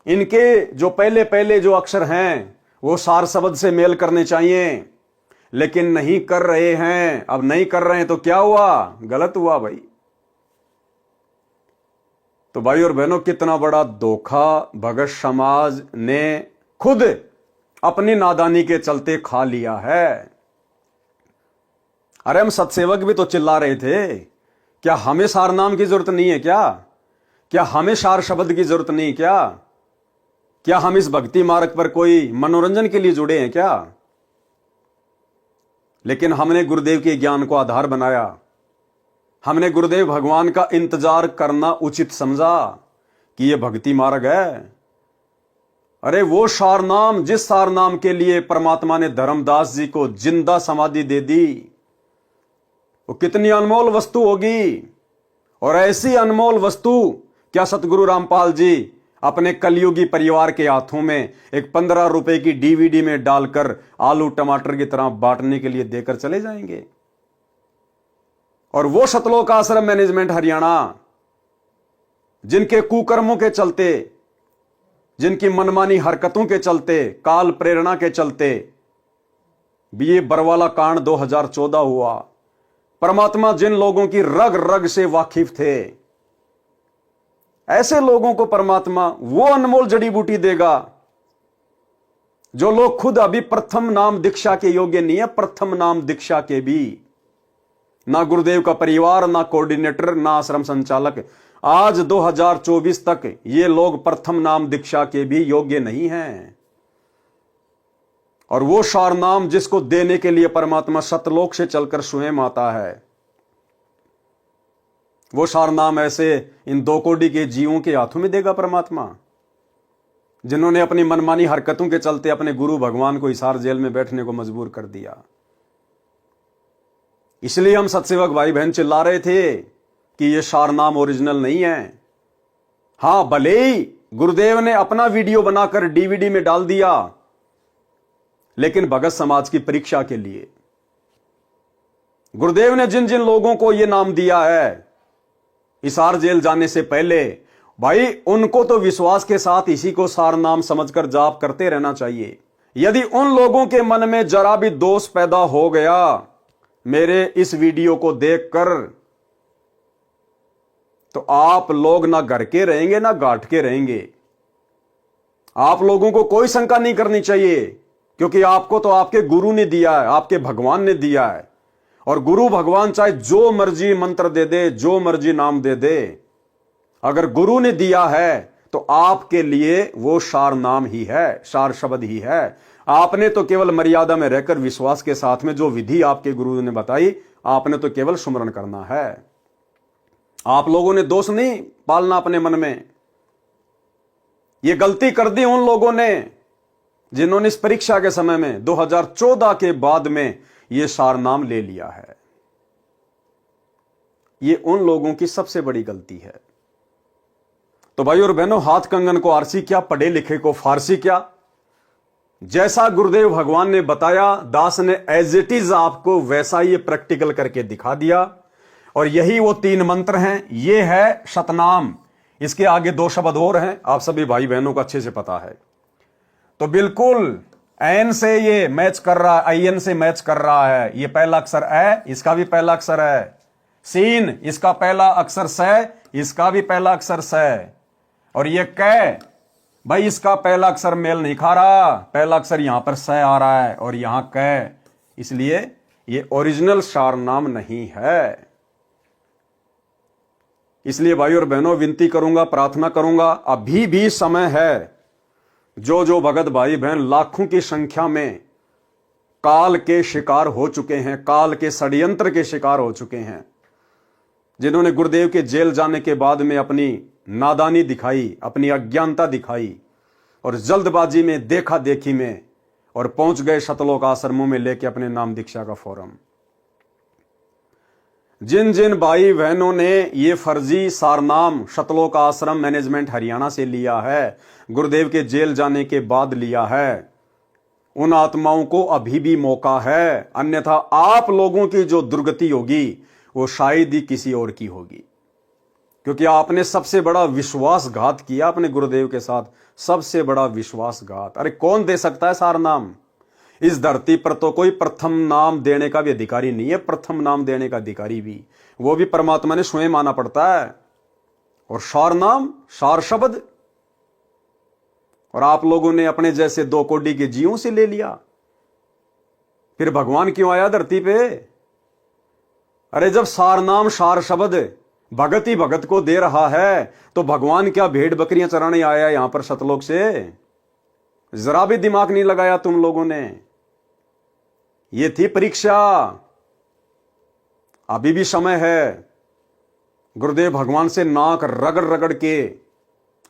इनके जो पहले पहले जो अक्षर हैं वो सार शब्द से मेल करने चाहिए, लेकिन नहीं कर रहे हैं। अब नहीं कर रहे हैं तो क्या हुआ? गलत हुआ भाई। तो भाई और बहनों, कितना बड़ा धोखा भगत समाज ने खुद अपनी नादानी के चलते खा लिया है। अरे हम सत्सेवक भी तो चिल्ला रहे थे, क्या हमें सार नाम की जरूरत नहीं है क्या हमें सार शब्द की जरूरत नहीं? क्या हम इस भक्ति मार्ग पर कोई मनोरंजन के लिए जुड़े हैं क्या? लेकिन हमने गुरुदेव के ज्ञान को आधार बनाया, हमने गुरुदेव भगवान का इंतजार करना उचित समझा कि यह भक्ति मार्ग है। अरे वो सार नाम, जिस सार नाम के लिए परमात्मा ने धर्मदास जी को जिंदा समाधि दे दी, वो कितनी अनमोल वस्तु होगी। और ऐसी अनमोल वस्तु क्या सतगुरु रामपाल जी अपने कलयुगी परिवार के हाथों में एक 15 रुपए की डीवीडी में डालकर आलू टमाटर की तरह बांटने के लिए देकर चले जाएंगे? और वो सतलोक आश्रम मैनेजमेंट हरियाणा, जिनके कुकर्मों के चलते, जिनकी मनमानी हरकतों के चलते, काल प्रेरणा के चलते भी ये बरवाला कांड 2014 हुआ। परमात्मा जिन लोगों की रग रग से वाकिफ थे, ऐसे लोगों को परमात्मा वो अनमोल जड़ी बूटी देगा जो लोग खुद अभी प्रथम नाम दीक्षा के योग्य नहीं है। प्रथम नाम दीक्षा के भी ना गुरुदेव का परिवार, ना कोऑर्डिनेटर, ना आश्रम संचालक, आज 2024 तक ये लोग प्रथम नाम दीक्षा के भी योग्य नहीं हैं। और वो सार नाम जिसको देने के लिए परमात्मा सतलोक से चलकर स्वयं आता है, वो सार नाम ऐसे इन 2 कोटि के जीवों के हाथों में देगा परमात्मा, जिन्होंने अपनी मनमानी हरकतों के चलते अपने गुरु भगवान को हिसार जेल में बैठने को मजबूर कर दिया। इसलिए हम सत्सेवक भाई बहन चिल्ला रहे थे कि ये सार नाम ओरिजिनल नहीं है। हां, भले ही गुरुदेव ने अपना वीडियो बनाकर डीवीडी में डाल दिया, लेकिन भगत समाज की परीक्षा के लिए गुरुदेव ने जिन जिन लोगों को यह नाम दिया है हिसार जेल जाने से पहले, भाई उनको तो विश्वास के साथ इसी को सार नाम समझकर जाप करते रहना चाहिए। यदि उन लोगों के मन में जरा भी दोष पैदा हो गया मेरे इस वीडियो को देखकर, तो आप लोग ना घर के रहेंगे ना घाट के रहेंगे। आप लोगों को कोई शंका नहीं करनी चाहिए, क्योंकि आपको तो आपके गुरु ने दिया है, आपके भगवान ने दिया है। और गुरु भगवान चाहे जो मर्जी मंत्र दे दे, जो मर्जी नाम दे दे, अगर गुरु ने दिया है तो आपके लिए वो सार नाम ही है, सार शब्द ही है। आपने तो केवल मर्यादा में रहकर विश्वास के साथ में जो विधि आपके गुरु ने बताई, आपने तो केवल सुमरण करना है। आप लोगों ने दोष नहीं पालना अपने मन में। ये गलती कर दी उन लोगों ने जिन्होंने इस परीक्षा के समय में 2014 के बाद में यह सार नाम ले लिया है। यह उन लोगों की सबसे बड़ी गलती है। तो भाई और बहनों, हाथ कंगन को आरसी क्या, पढ़े लिखे को फारसी क्या। जैसा गुरुदेव भगवान ने बताया, दास ने एज इट इज आपको वैसा ही प्रैक्टिकल करके दिखा दिया। और यही वो 3 मंत्र हैं। ये है सतनाम, इसके आगे 2 शब्द और हैं, आप सभी भाई बहनों को अच्छे से पता है। तो बिल्कुल एन से ये मैच कर रहा है, आईएन से मैच कर रहा है। ये पहला अक्षर ए, इसका भी पहला अक्षर है। सीन, इसका पहला अक्षर स, इसका भी पहला अक्षर स। और ये कै, भाई इसका पहला अक्षर मेल नहीं खा रहा, पहला अक्षर यहां पर स आ रहा है और यहां कै, इसलिए ये ओरिजिनल सार नाम नहीं है। इसलिए भाई और बहनों, विनती करूंगा, प्रार्थना करूंगा, अभी भी समय है। जो भगत भाई बहन लाखों की संख्या में काल के शिकार हो चुके हैं, काल के षड्यंत्र के शिकार हो चुके हैं, जिन्होंने गुरुदेव के जेल जाने के बाद में अपनी नादानी दिखाई, अपनी अज्ञानता दिखाई और जल्दबाजी में, देखा देखी में, और पहुंच गए सतलोक आश्रमों में लेके अपने नाम दीक्षा का फॉर्म। जिन जिन भाई बहनों ने ये फर्जी सारनाम शतलोक आश्रम मैनेजमेंट हरियाणा से लिया है, गुरुदेव के जेल जाने के बाद लिया है, उन आत्माओं को अभी भी मौका है, अन्यथा आप लोगों की जो दुर्गति होगी वो शायद ही किसी और की होगी। क्योंकि आपने सबसे बड़ा विश्वासघात किया अपने गुरुदेव के साथ, सबसे बड़ा विश्वासघात। अरे कौन दे सकता है सारनाम? इस धरती पर तो कोई प्रथम नाम देने का भी अधिकारी नहीं है, प्रथम नाम देने का अधिकारी भी वो भी परमात्मा ने स्वयं माना पड़ता है। और सार नाम, सार शब्द, और आप लोगों ने अपने जैसे 2 कोड़ी के जीवों से ले लिया। फिर भगवान क्यों आया धरती पे? अरे जब सार नाम सार शब्द भगत ही भगत को दे रहा है तो भगवान क्या भेड़ बकरियां चराने आया यहां पर सतलोक से? जरा भी दिमाग नहीं लगाया तुम लोगों ने। ये थी परीक्षा, अभी भी समय है। गुरुदेव भगवान से नाक रगड़ रगड़ के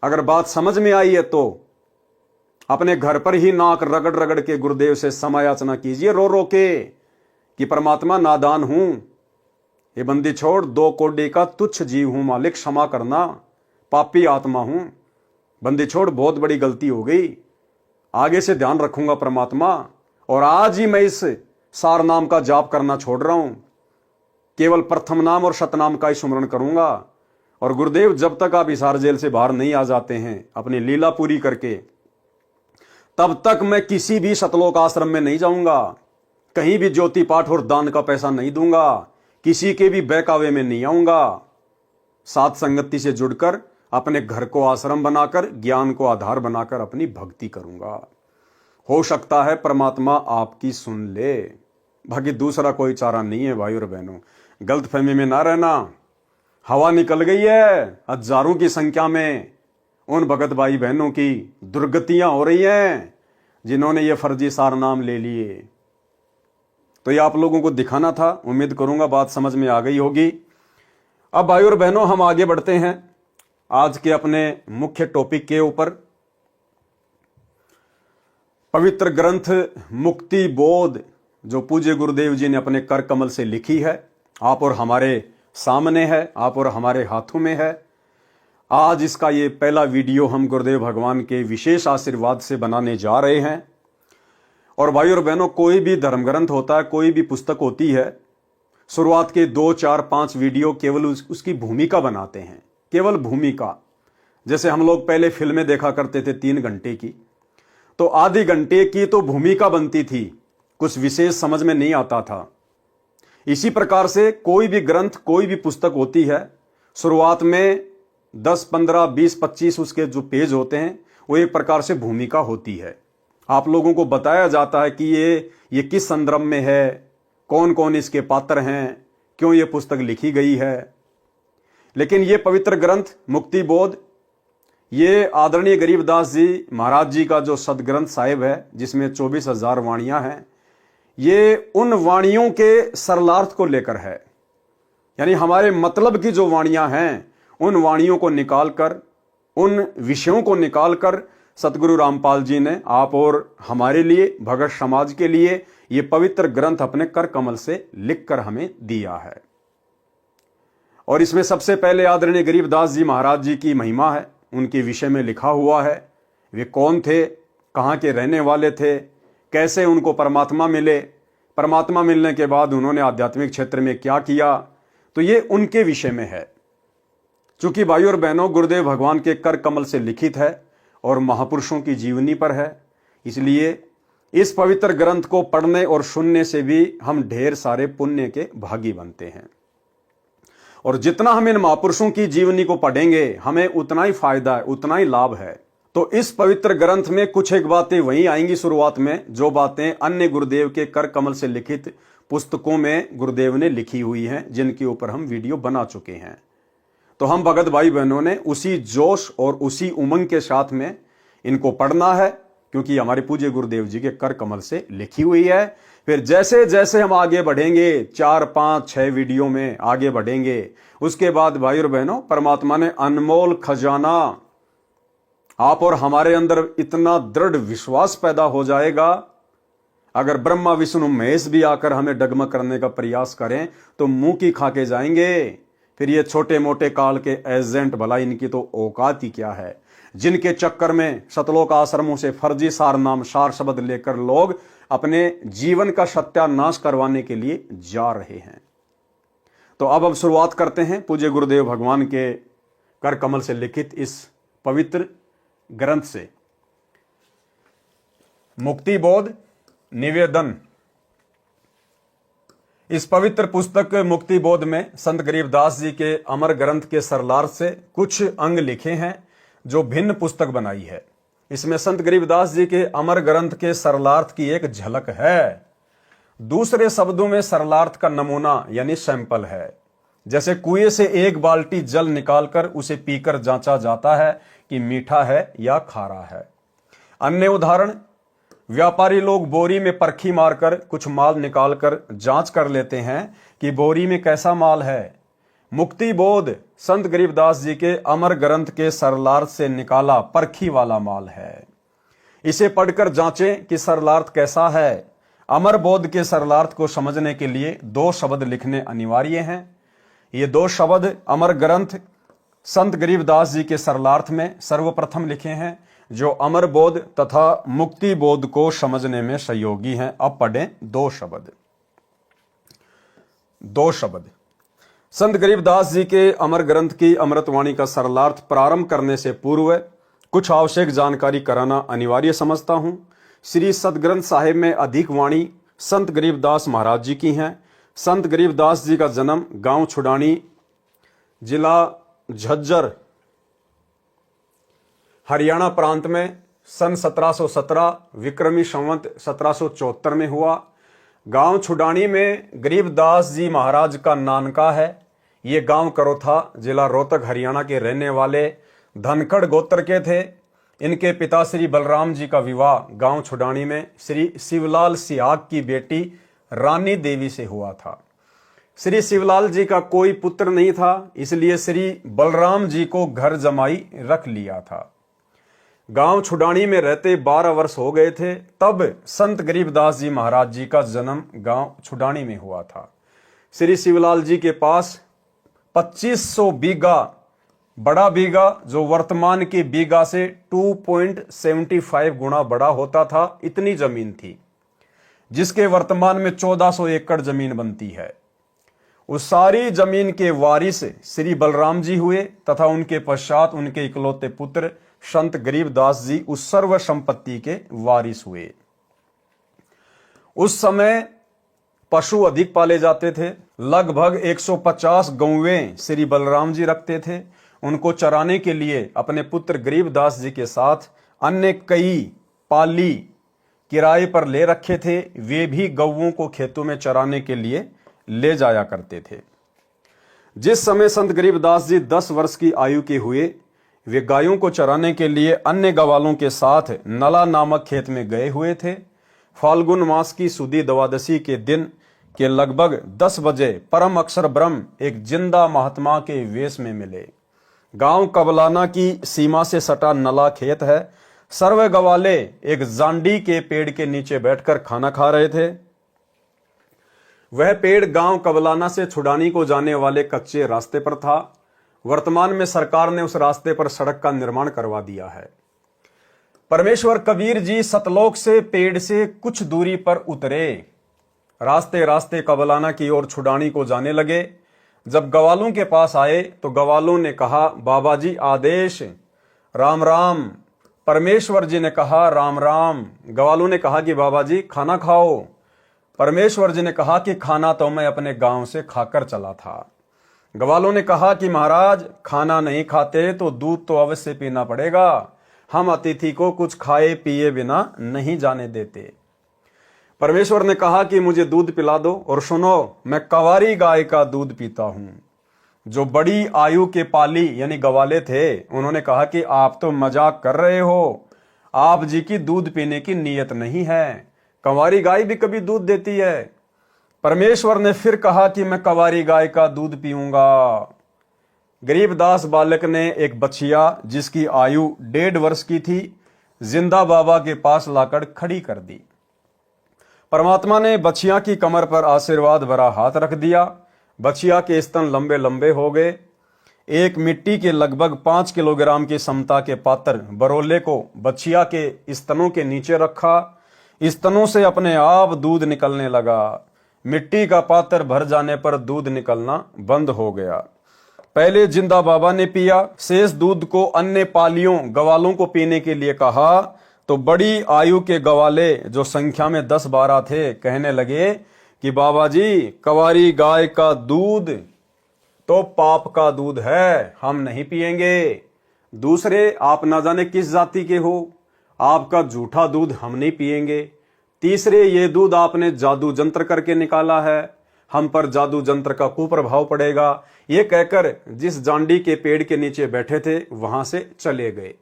अगर बात समझ में आई है तो अपने घर पर ही नाक रगड़ रगड़ के गुरुदेव से समायाचना कीजिए, रो रो के, कि परमात्मा नादान हूं, ये बंदी छोड़, 2 कोड़ी का तुच्छ जीव हूं मालिक, क्षमा करना, पापी आत्मा हूं, बंदी छोड़, बहुत बड़ी गलती हो गई, आगे से ध्यान रखूंगा परमात्मा। और आज ही मैं इस सार नाम का जाप करना छोड़ रहा हूं, केवल प्रथम नाम और शतनाम का ही स्मरण करूंगा। और गुरुदेव जब तक आप हिसार जेल से बाहर नहीं आ जाते हैं अपनी लीला पूरी करके, तब तक मैं किसी भी सतलोक आश्रम में नहीं जाऊंगा, कहीं भी ज्योति पाठ और दान का पैसा नहीं दूंगा, किसी के भी बहकावे में नहीं आऊंगा। सात संगति से जुड़कर अपने घर को आश्रम बनाकर, ज्ञान को आधार बनाकर अपनी भक्ति करूंगा। हो सकता है परमात्मा आपकी सुन ले, बाकी दूसरा कोई चारा नहीं है। भाई और बहनों, गलतफहमी में ना रहना। हवा निकल गई है हजारों की संख्या में उन भगत भाई बहनों की, दुर्गतियां हो रही हैं जिन्होंने ये फर्जी सार नाम ले लिए। तो ये आप लोगों को दिखाना था, उम्मीद करूंगा बात समझ में आ गई होगी। अब भाई और बहनों, हम आगे बढ़ते हैं आज के अपने मुख्य टॉपिक के ऊपर। पवित्र ग्रंथ मुक्ति बोध जो पूज्य गुरुदेव जी ने अपने कर कमल से लिखी है, आप और हमारे सामने है, आप और हमारे हाथों में है। आज इसका ये पहला वीडियो हम गुरुदेव भगवान के विशेष आशीर्वाद से बनाने जा रहे हैं। और भाई और बहनों, कोई भी धर्म ग्रंथ होता है, कोई भी पुस्तक होती है, शुरुआत के 2, 4, 5 वीडियो केवल उसकी भूमिका बनाते हैं, केवल भूमिका। जैसे हम लोग पहले फिल्में देखा करते थे 3 घंटे की, तो आधी घंटे की तो भूमिका बनती थी, कुछ विशेष समझ में नहीं आता था। इसी प्रकार से कोई भी ग्रंथ, कोई भी पुस्तक होती है, शुरुआत में 10, 15, 20, 25 उसके जो पेज होते हैं वो एक प्रकार से भूमिका होती है। आप लोगों को बताया जाता है कि ये किस संदर्भ में है, कौन कौन इसके पात्र हैं, क्यों ये पुस्तक लिखी गई है। लेकिन ये पवित्र ग्रंथ मुक्ति बोध, ये आदरणीय गरीबदास जी महाराज जी का जो सदग्रंथ साहिब है, जिसमें 24,000 वाणियां हैं, ये उन वाणियों के सरलार्थ को लेकर है। यानी हमारे मतलब की जो वाणियां हैं, उन वाणियों को निकालकर, उन विषयों को निकालकर सतगुरु रामपाल जी ने आप और हमारे लिए, भगत समाज के लिए, ये पवित्र ग्रंथ अपने कर कमल से लिखकर हमें दिया है। और इसमें सबसे पहले आदरणीय गरीबदास जी महाराज जी की महिमा है, उनके विषय में लिखा हुआ है। वे कौन थे, कहाँ के रहने वाले थे, कैसे उनको परमात्मा मिले, परमात्मा मिलने के बाद उन्होंने आध्यात्मिक क्षेत्र में क्या किया, तो ये उनके विषय में है। चूंकि भाई और बहनों, गुरुदेव भगवान के कर कमल से लिखित है और महापुरुषों की जीवनी पर है, इसलिए इस पवित्र ग्रंथ को पढ़ने और सुनने से भी हम ढेर सारे पुण्य के भागी बनते हैं। और जितना हम इन महापुरुषों की जीवनी को पढ़ेंगे, हमें उतना ही फायदा है, उतना ही लाभ है। तो इस पवित्र ग्रंथ में कुछ एक बातें वहीं आएंगी शुरुआत में, जो बातें अन्य गुरुदेव के कर कमल से लिखित पुस्तकों में गुरुदेव ने लिखी हुई हैं, जिनके ऊपर हम वीडियो बना चुके हैं। तो हम भगत भाई बहनों ने उसी जोश और उसी उमंग के साथ में इनको पढ़ना है, क्योंकि हमारे पूज्य गुरुदेव जी के कर कमल से लिखी हुई है। फिर जैसे जैसे हम आगे बढ़ेंगे, 4, 5, 6 वीडियो में आगे बढ़ेंगे, उसके बाद भाई और बहनों, परमात्मा ने अनमोल खजाना आप और हमारे अंदर इतना दृढ़ विश्वास पैदा हो जाएगा, अगर ब्रह्मा विष्णु महेश भी आकर हमें डगमग करने का प्रयास करें तो मुंह की खा के जाएंगे। फिर ये छोटे मोटे काल के एजेंट, भला इनकी तो औकात ही क्या है, जिनके चक्कर में सतलोक आश्रमों से फर्जी सार नाम सार शब्द लेकर लोग अपने जीवन का सत्यानाश करवाने के लिए जा रहे हैं। तो अब हम शुरुआत करते हैं पूज्य गुरुदेव भगवान के कर कमल से लिखित इस पवित्र ग्रंथ से। मुक्ति बोध निवेदन। इस पवित्र पुस्तक मुक्ति बोध में संत गरीबदास जी के अमर ग्रंथ के सरलार्थ से कुछ अंग लिखे हैं जो भिन्न पुस्तक बनाई है। इसमें संत गरीबदास जी के अमर ग्रंथ के सरलार्थ की एक झलक है। दूसरे शब्दों में सरलार्थ का नमूना यानी सैंपल है। जैसे कुएं से एक बाल्टी जल निकालकर उसे पीकर जांचा जाता है कि मीठा है या खारा है। अन्य उदाहरण, व्यापारी लोग बोरी में परखी मारकर कुछ माल निकालकर जांच कर लेते हैं कि बोरी में कैसा माल है। मुक्ति बोध संत गरीबदास जी के अमर ग्रंथ के सरलार्थ से निकाला परखी वाला माल है। इसे पढ़कर जांचें कि सरलार्थ कैसा है। अमर बोध के सरलार्थ को समझने के लिए दो शब्द लिखने अनिवार्य हैं। ये दो शब्द अमर ग्रंथ संत गरीबदास जी के सरलार्थ में सर्वप्रथम लिखे हैं, जो अमर बोध तथा मुक्ति बोध को समझने में सहयोगी हैं। अब पढ़ें दो शब्द। संत गरीबदास जी के अमर ग्रंथ की अमृतवाणी का सरलार्थ प्रारंभ करने से पूर्व कुछ आवश्यक जानकारी कराना अनिवार्य समझता हूं। श्री सतग्रंथ साहिब में अधिक वाणी संत गरीबदास महाराज जी की हैं। संत गरीबदास जी का जन्म गांव छुडानी, जिला झज्जर, हरियाणा प्रांत में सन 1717 विक्रमी संवत 1774 में हुआ। गांव छुडानी में गरीबदास जी महाराज का नानका है। ये गांव करोथा, जिला रोहतक, हरियाणा के रहने वाले धनखड़ गोत्र के थे। इनके पिता श्री बलराम जी का विवाह गांव छुडानी में श्री शिवलाल सिहाग की बेटी रानी देवी से हुआ था। श्री शिवलाल जी का कोई पुत्र नहीं था, इसलिए श्री बलराम जी को घर जमाई रख लिया था। गांव छुडानी में रहते 12 वर्ष हो गए थे, तब संत गरीबदास जी महाराज जी का जन्म गांव छुडानी में हुआ था। श्री शिवलाल जी के पास 2500 बीघा, बड़ा बीघा जो वर्तमान के बीघा से 2.75 गुना बड़ा होता था, इतनी जमीन थी, जिसके वर्तमान में 1400 एकड़ जमीन बनती है। उस सारी जमीन के वारिस श्री बलराम जी हुए तथा उनके पश्चात उनके इकलौते पुत्र संत गरीबदास जी उस सर्व संपत्ति के वारिस हुए। उस समय पशु अधिक पाले जाते थे। लगभग 150 गौवें श्री बलराम जी रखते थे। उनको चराने के लिए अपने पुत्र गरीबदास जी के साथ अन्य कई पाली किराए पर ले रखे थे। वे भी गौवों को खेतों में चराने के लिए ले जाया करते थे। जिस समय संत गरीबदास जी 10 वर्ष की आयु के हुए, वे गायों को चराने के लिए अन्य गवालों के साथ नला नामक खेत में गए हुए थे। फाल्गुन मास की सुदी द्वादशी के दिन के लगभग 10 बजे परम अक्षर ब्रह्म एक जिंदा महात्मा के वेश में मिले। गांव कबलाना की सीमा से सटा नला खेत है। सर्व गवाले एक जांडी के पेड़ के नीचे बैठकर खाना खा रहे थे। वह पेड़ गांव कबलाना से छुडानी को जाने वाले कच्चे रास्ते पर था। वर्तमान में सरकार ने उस रास्ते पर सड़क का निर्माण करवा दिया है। परमेश्वर कबीर जी सतलोक से पेड़ से कुछ दूरी पर उतरे। रास्ते रास्ते कबलाना की ओर छुडानी को जाने लगे। जब गवालों के पास आए तो गवालों ने कहा, बाबा जी आदेश। राम राम। परमेश्वर जी ने कहा, राम राम। गवालों ने कहा कि बाबा जी खाना खाओ। परमेश्वर जी ने कहा कि खाना तो मैं अपने गांव से खाकर चला था। गवालों ने कहा कि महाराज खाना नहीं खाते तो दूध तो अवश्य पीना पड़ेगा। हम अतिथि को कुछ खाए पिए बिना नहीं जाने देते। परमेश्वर ने कहा कि मुझे दूध पिला दो, और सुनो, मैं कंवारी गाय का दूध पीता हूं। जो बड़ी आयु के पाली यानी गवाले थे, उन्होंने कहा कि आप तो मजाक कर रहे हो, आप जी की दूध पीने की नीयत नहीं है। कंवारी गाय भी कभी दूध देती है। परमेश्वर ने फिर कहा कि मैं कंवारी गाय का दूध पीऊंगा। गरीबदास बालक ने एक बछिया जिसकी आयु 1.5 वर्ष की थी, जिंदा बाबा के पास लाकर खड़ी कर दी। परमात्मा ने बछिया की कमर पर आशीर्वाद भरा हाथ रख दिया। बछिया के स्तन लंबे लंबे हो गए। एक मिट्टी के लगभग 5 किलोग्राम की समता के पात्र बरोले को बछिया के स्तनों के नीचे रखा। स्तनों से अपने आप दूध निकलने लगा। मिट्टी का पात्र भर जाने पर दूध निकलना बंद हो गया। पहले जिंदा बाबा ने पिया। शेष दूध को अन्य पालियों गवालों को पीने के लिए कहा तो बड़ी आयु के गवाले जो संख्या में 10-12 थे कहने लगे कि बाबा जी, कवारी गाय का दूध तो पाप का दूध है, हम नहीं पिएंगे। दूसरे, आप ना जाने किस जाति के हो, आपका झूठा दूध हम नहीं पिएंगे। तीसरे, ये दूध आपने जादू जंत्र करके निकाला है, हम पर जादू जंत्र का कुप्रभाव पड़ेगा। ये कहकर जिस जांडी के पेड़ के नीचे बैठे थे वहां से चले गए।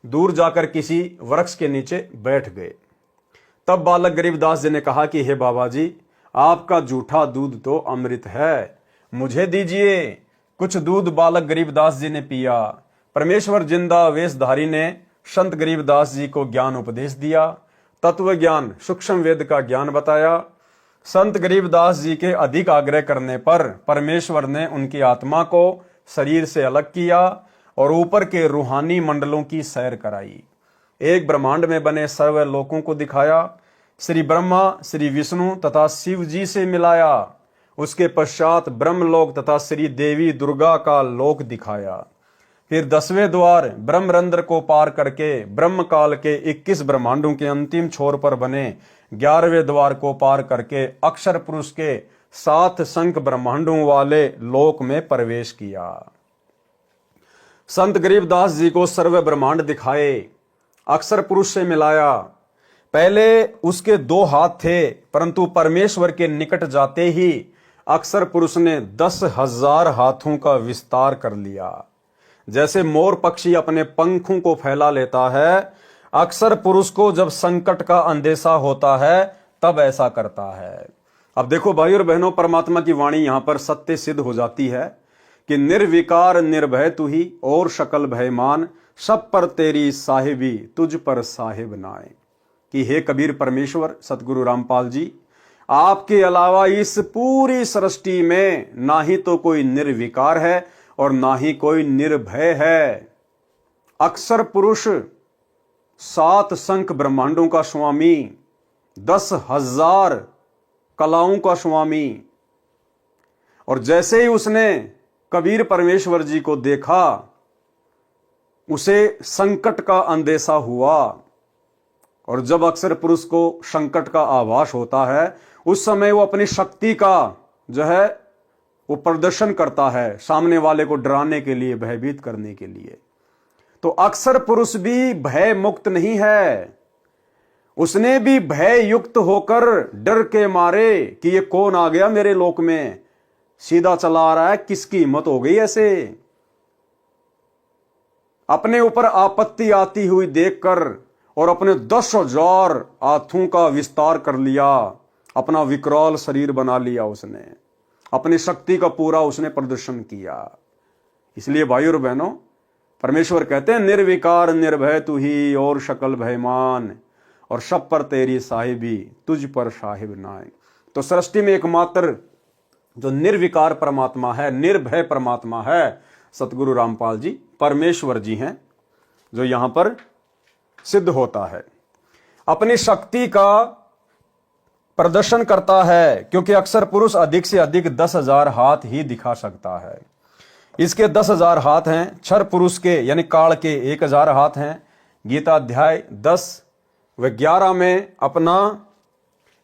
दूर जाकर किसी वृक्ष के नीचे बैठ गए। तब बालक गरीबदास जी ने कहा कि हे बाबा जी, आपका झूठा दूध तो अमृत है, मुझे दीजिए। कुछ दूध बालक गरीबदास जी ने पिया। परमेश्वर जिंदा वेशधारी ने संत गरीबदास जी को ज्ञान उपदेश दिया, तत्व ज्ञान, सूक्ष्म वेद का ज्ञान बताया। संत गरीबदास जी के अधिक आग्रह करने पर परमेश्वर ने उनकी आत्मा को शरीर से अलग किया और ऊपर के रूहानी मंडलों की सैर कराई। एक ब्रह्मांड में बने सर्व लोकों को दिखाया। श्री ब्रह्मा, श्री विष्णु तथा शिव जी से मिलाया। उसके पश्चात ब्रह्मलोक तथा श्री देवी दुर्गा का लोक दिखाया। फिर 10वें द्वार ब्रह्मरंध्र को पार करके ब्रह्म काल के 21 ब्रह्मांडों के अंतिम छोर पर बने 11वें द्वार को पार करके अक्षर पुरुष के 7 संख ब्रह्मांडों वाले लोक में प्रवेश किया। संत गरीबदास जी को सर्व ब्रह्मांड दिखाए, अक्षर पुरुष से मिलाया। पहले उसके 2 हाथ थे, परंतु परमेश्वर के निकट जाते ही अक्षर पुरुष ने 10,000 हाथों का विस्तार कर लिया। जैसे मोर पक्षी अपने पंखों को फैला लेता है, अक्षर पुरुष को जब संकट का अंदेशा होता है तब ऐसा करता है। अब देखो भाई और बहनों, परमात्मा की वाणी यहां पर सत्य सिद्ध हो जाती है कि निर्विकार निर्भय तू ही और शकल भयमान, सब पर तेरी साहिबी तुझ पर साहिब नाए। कि हे कबीर परमेश्वर सतगुरु रामपाल जी, आपके अलावा इस पूरी सृष्टि में ना ही तो कोई निर्विकार है और ना ही कोई निर्भय है। अक्षर पुरुष 7 संख ब्रह्मांडों का स्वामी, 10,000 कलाओं का स्वामी। और जैसे ही उसने कबीर परमेश्वर जी को देखा, उसे संकट का अंदेशा हुआ। और जब अक्षर पुरुष को संकट का आभास होता है, उस समय वो अपनी शक्ति का जो है वो प्रदर्शन करता है, सामने वाले को डराने के लिए, भयभीत करने के लिए। तो अक्षर पुरुष भी भय मुक्त नहीं है, उसने भी भय युक्त होकर डर के मारे कि ये कौन आ गया मेरे लोक में, सीधा चला आ रहा है, किसकी हिम्मत हो गई ऐसे। अपने ऊपर आपत्ति आती हुई देखकर और अपने 10,000 हाथों का विस्तार कर लिया, अपना विकराल शरीर बना लिया उसने, अपनी शक्ति का पूरा उसने प्रदर्शन किया। इसलिए भाई और बहनों, परमेश्वर कहते हैं निर्विकार निर्भय तू ही और शकल भयमान, और सब पर तेरी साहिबी तुझ पर साहिब नाए। तो सृष्टि में एकमात्र जो निर्विकार परमात्मा है, निर्भय परमात्मा है, सतगुरु रामपाल जी परमेश्वर जी हैं, जो यहां पर सिद्ध होता है। अपनी शक्ति का प्रदर्शन करता है, क्योंकि अक्षर पुरुष अधिक से अधिक 10,000 हाथ ही दिखा सकता है। इसके 10,000 हाथ हैं। क्षर पुरुष के यानी काल के 1,000 हाथ हैं। गीता अध्याय 10 व 11 में अपना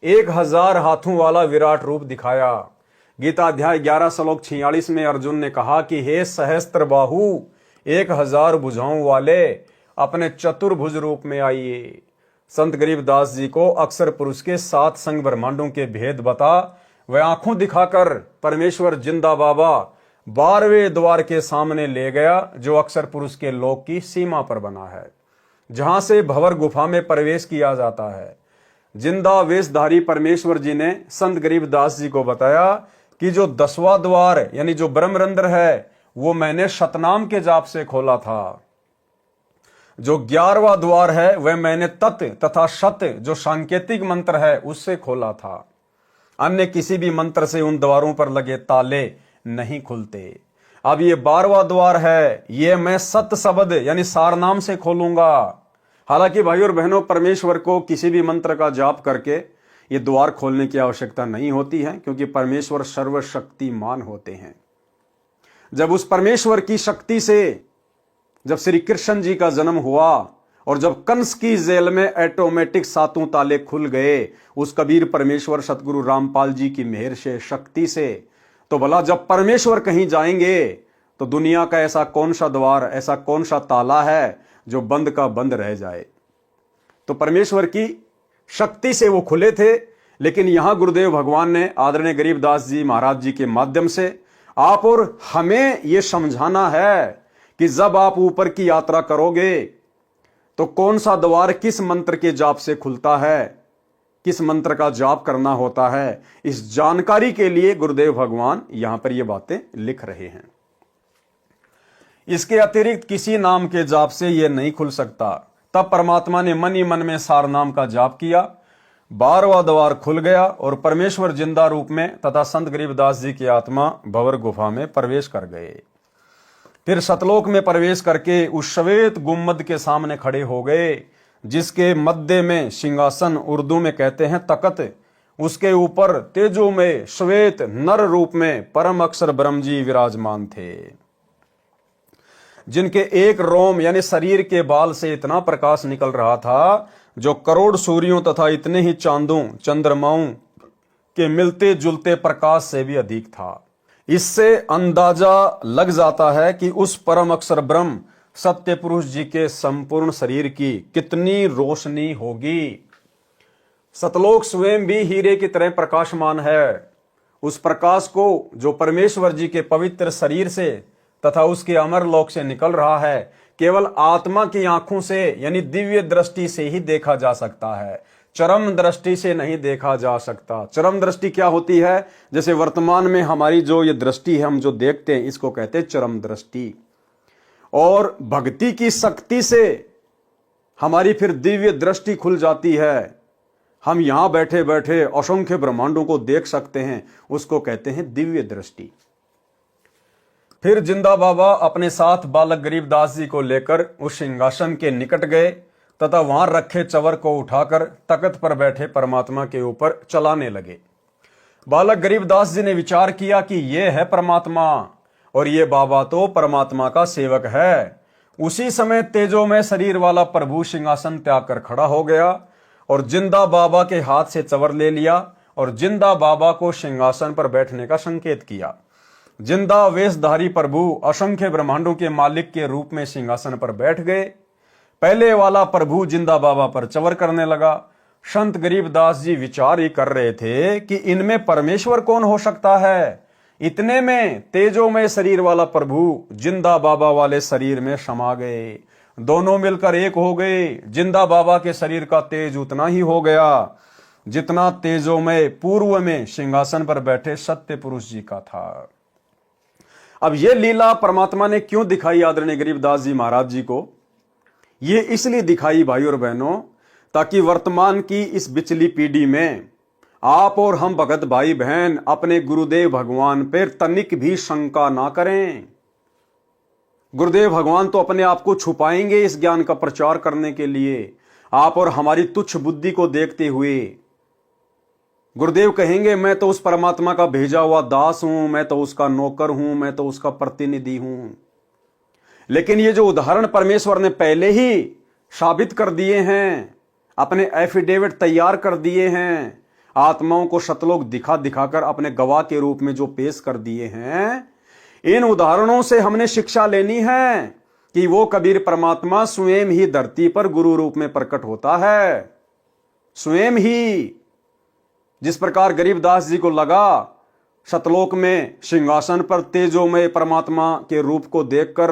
1,000 हाथों वाला विराट रूप दिखाया। गीता अध्याय 11 श्लोक 46 में अर्जुन ने कहा कि हे सहस्त्र बाहु, 1,000 भुजाओं वाले, अपने चतुर्भुज रूप में आइए। संत गरीबदास जी को अक्षर पुरुष के 7 संग ब्रह्मांडों के भेद बता वह आंखों दिखाकर परमेश्वर जिंदा बाबा 12वें द्वार के सामने ले गया, जो अक्षर पुरुष के लोक की सीमा पर बना है, जहां से भंवर गुफा में प्रवेश किया जाता है। जिंदा वेशधारी परमेश्वर जी ने संत गरीबदास जी को बताया कि जो 10वां द्वार यानी जो ब्रह्मरंध्र है, वो मैंने शतनाम के जाप से खोला था। जो 11वां द्वार है वह मैंने तत् तथा शत जो सांकेतिक मंत्र है उससे खोला था। अन्य किसी भी मंत्र से उन द्वारों पर लगे ताले नहीं खुलते। अब ये 12वां द्वार है, ये मैं सत शब्द यानी सार नाम से खोलूंगा। हालांकि भाई और बहनों, परमेश्वर को किसी भी मंत्र का जाप करके ये द्वार खोलने की आवश्यकता नहीं होती है, क्योंकि परमेश्वर सर्वशक्तिमान होते हैं। जब उस परमेश्वर की शक्ति से जब श्री कृष्ण जी का जन्म हुआ और जब कंस की जेल में ऑटोमेटिक 7 ताले खुल गए उस कबीर परमेश्वर सतगुरु रामपाल जी की मेहर से, शक्ति से, तो भला जब परमेश्वर कहीं जाएंगे तो दुनिया का ऐसा कौन सा द्वार, ऐसा कौन सा ताला है जो बंद का बंद रह जाए। तो परमेश्वर की शक्ति से वो खुले थे। लेकिन यहां गुरुदेव भगवान ने आदरणीय गरीबदास जी महाराज जी के माध्यम से आप और हमें यह समझाना है कि जब आप ऊपर की यात्रा करोगे तो कौन सा द्वार किस मंत्र के जाप से खुलता है, किस मंत्र का जाप करना होता है, इस जानकारी के लिए गुरुदेव भगवान यहां पर ये बातें लिख रहे हैं। इसके अतिरिक्त किसी नाम के जाप से यह नहीं खुल सकता। तब परमात्मा ने मन ही मन में सार नाम का जाप किया, 12वां द्वार खुल गया और परमेश्वर जिंदा रूप में तथा संत गरीबदास जी की आत्मा भंवर गुफा में प्रवेश कर गए। फिर सतलोक में प्रवेश करके उस श्वेत गुम्मद के सामने खड़े हो गए, जिसके मध्य में सिंहासन, उर्दू में कहते हैं तकत, उसके ऊपर तेजो में श्वेत नर रूप में परम अक्षर ब्रह्म जी विराजमान थे, जिनके एक रोम यानी शरीर के बाल से इतना प्रकाश निकल रहा था जो करोड़ सूर्यों तथा इतने ही चांदों चंद्रमाओं के मिलते जुलते प्रकाश से भी अधिक था। इससे अंदाजा लग जाता है कि उस परम अक्षर ब्रह्म सत्य पुरुष जी के संपूर्ण शरीर की कितनी रोशनी होगी। सतलोक स्वयं भी हीरे की तरह प्रकाशमान है। उस प्रकाश को जो परमेश्वर जी के पवित्र शरीर से तथा उसके अमर लोक से निकल रहा है, केवल आत्मा की आंखों से यानी दिव्य दृष्टि से ही देखा जा सकता है, चरम दृष्टि से नहीं देखा जा सकता। चरम दृष्टि क्या होती है? जैसे वर्तमान में हमारी जो ये दृष्टि है, हम जो देखते हैं, इसको कहते हैं चरम दृष्टि। और भक्ति की शक्ति से हमारी फिर दिव्य दृष्टि खुल जाती है। हम यहां बैठे बैठे असंख्य ब्रह्मांडों को देख सकते हैं, उसको कहते हैं दिव्य दृष्टि। फिर जिंदा बाबा अपने साथ बालक गरीबदास जी को लेकर उस सिंहासन के निकट गए तथा वहां रखे चवर को उठाकर तख्त पर बैठे परमात्मा के ऊपर चलाने लगे। बालक गरीबदास जी ने विचार किया कि ये है परमात्मा और ये बाबा तो परमात्मा का सेवक है। उसी समय तेजो में शरीर वाला प्रभु सिंहासन त्याग कर खड़ा हो गया और जिंदा बाबा के हाथ से चवर ले लिया और जिंदा बाबा को सिंहासन पर बैठने का संकेत किया। जिंदा वेशधारी प्रभु असंख्य ब्रह्मांडों के मालिक के रूप में सिंहासन पर बैठ गए। पहले वाला प्रभु जिंदा बाबा पर चवर करने लगा। संत गरीबदास जी विचार ही कर रहे थे कि इनमें परमेश्वर कौन हो सकता है। इतने में तेजो में शरीर वाला प्रभु जिंदा बाबा वाले शरीर में समा गए। दोनों मिलकर एक हो गए। जिंदा बाबा के शरीर का तेज उतना ही हो गया जितना तेजो में पूर्व में सिंहासन पर बैठे सत्य पुरुष जी का था। अब यह लीला परमात्मा ने क्यों दिखाई आदरणीय गरीबदास जी महाराज जी को? ये इसलिए दिखाई भाई और बहनों, ताकि वर्तमान की इस बिचली पीढ़ी में आप और हम भगत भाई बहन अपने गुरुदेव भगवान पर तनिक भी शंका ना करें। गुरुदेव भगवान तो अपने आप को छुपाएंगे इस ज्ञान का प्रचार करने के लिए। आप और हमारी तुच्छ बुद्धि को देखते हुए गुरुदेव कहेंगे, मैं तो उस परमात्मा का भेजा हुआ दास हूं, मैं तो उसका नौकर हूं, मैं तो उसका प्रतिनिधि हूं। लेकिन ये जो उदाहरण परमेश्वर ने पहले ही साबित कर दिए हैं, अपने एफिडेविट तैयार कर दिए हैं, आत्माओं को सतलोक दिखा दिखाकर अपने गवाह के रूप में जो पेश कर दिए हैं, इन उदाहरणों से हमने शिक्षा लेनी है कि वो कबीर परमात्मा स्वयं ही धरती पर गुरु रूप में प्रकट होता है। स्वयं ही जिस प्रकार गरीबदास जी को लगा सतलोक में सिंहासन पर तेजो में परमात्मा के रूप को देखकर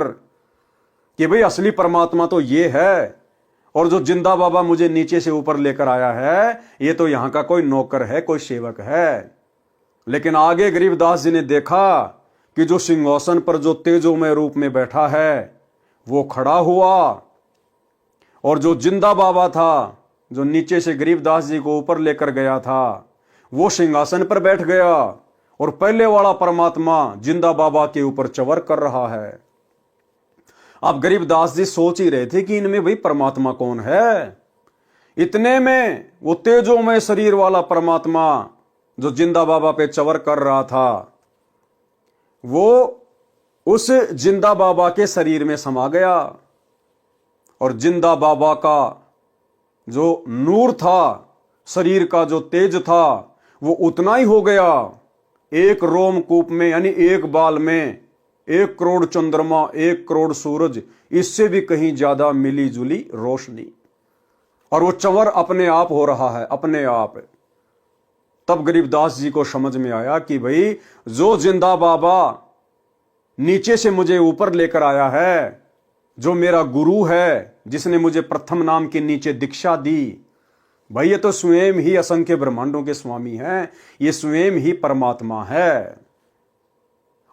कि भाई असली परमात्मा तो ये है और जो जिंदा बाबा मुझे नीचे से ऊपर लेकर आया है ये तो यहां का कोई नौकर है, कोई सेवक है। लेकिन आगे गरीबदास जी ने देखा कि जो सिंहासन पर जो तेजो में रूप में बैठा है वो खड़ा हुआ और जो जिंदा बाबा था, जो नीचे से गरीबदास जी को ऊपर लेकर गया था, वो सिंहासन पर बैठ गया और पहले वाला परमात्मा जिंदा बाबा के ऊपर चवर कर रहा है। अब गरीबदास जी सोच ही रहे थे कि इनमें भाई परमात्मा कौन है। इतने में वो तेजोमय शरीर वाला परमात्मा जो जिंदा बाबा पे चवर कर रहा था, वो उस जिंदा बाबा के शरीर में समा गया और जिंदा बाबा का जो नूर था, शरीर का जो तेज था, वो उतना ही हो गया। एक रोमकूप में यानी एक बाल में 1 करोड़ चंद्रमा, 1 करोड़ सूरज, इससे भी कहीं ज्यादा मिली जुली रोशनी, और वो चंवर अपने आप हो रहा है, अपने आप। तब गरीबदास जी को समझ में आया कि भाई जो जिंदा बाबा नीचे से मुझे ऊपर लेकर आया है, जो मेरा गुरु है, जिसने मुझे प्रथम नाम के नीचे दीक्षा दी, भाई ये तो स्वयं ही असंख्य ब्रह्मांडों के स्वामी हैं, ये स्वयं ही परमात्मा है।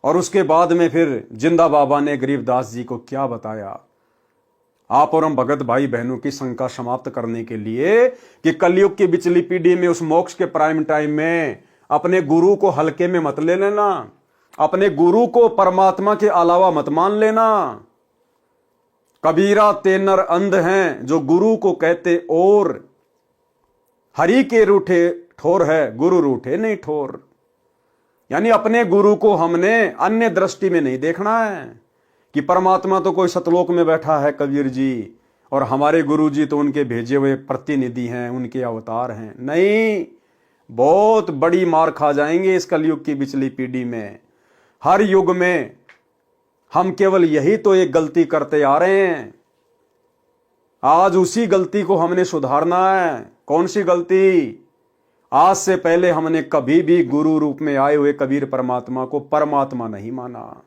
और उसके बाद में फिर जिंदा बाबा ने गरीबदास जी को क्या बताया। आप और हम भगत भाई बहनों की शंका समाप्त करने के लिए कि कलयुग की बिचली पीढ़ी में उस मोक्ष के प्राइम टाइम में अपने गुरु को हल्के में मत ले लेना, अपने गुरु को परमात्मा के अलावा मत मान लेना। कबीरा ते नर अंध हैं जो गुरु को कहते और, हरि के रूठे ठोर है गुरु रूठे नहीं ठोर। यानी अपने गुरु को हमने अन्य दृष्टि में नहीं देखना है कि परमात्मा तो कोई सतलोक में बैठा है कबीर जी, और हमारे गुरु जी तो उनके भेजे हुए प्रतिनिधि हैं, उनके अवतार हैं। नहीं, बहुत बड़ी मार खा जाएंगे इस कलयुग की बिचली पीढ़ी में। हर युग में हम केवल यही तो एक गलती करते आ रहे हैं, आज उसी गलती को हमने सुधारना है। कौन सी गलती? आज से पहले हमने कभी भी गुरु रूप में आए हुए कबीर परमात्मा को परमात्मा नहीं माना,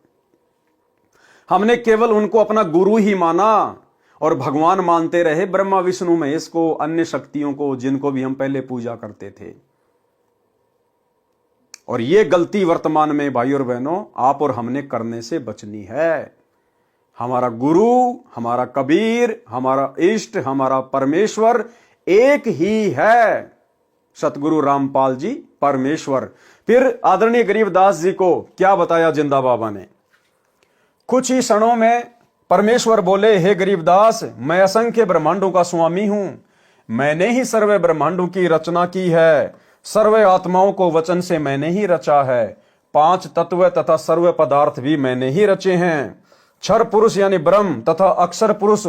हमने केवल उनको अपना गुरु ही माना और भगवान मानते रहे, ब्रह्मा विष्णु महेश को, अन्य शक्तियों को, जिनको भी हम पहले पूजा करते थे। और ये गलती वर्तमान में भाई और बहनों आप और हमने करने से बचनी है। हमारा गुरु, हमारा कबीर, हमारा इष्ट, हमारा परमेश्वर एक ही है, सतगुरु रामपाल जी परमेश्वर। फिर आदरणीय गरीबदास जी को क्या बताया जिंदा बाबा ने। कुछ ही क्षणों में परमेश्वर बोले, हे गरीबदास, मैं असंख्य ब्रह्मांडों का स्वामी हूं, मैंने ही सर्व ब्रह्मांडों की रचना की है, सर्व आत्माओं को वचन से मैंने ही रचा है, 5 तत्व तथा सर्व पदार्थ भी मैंने ही रचे हैं, क्षर पुरुष यानी ब्रह्म तथा अक्षर पुरुष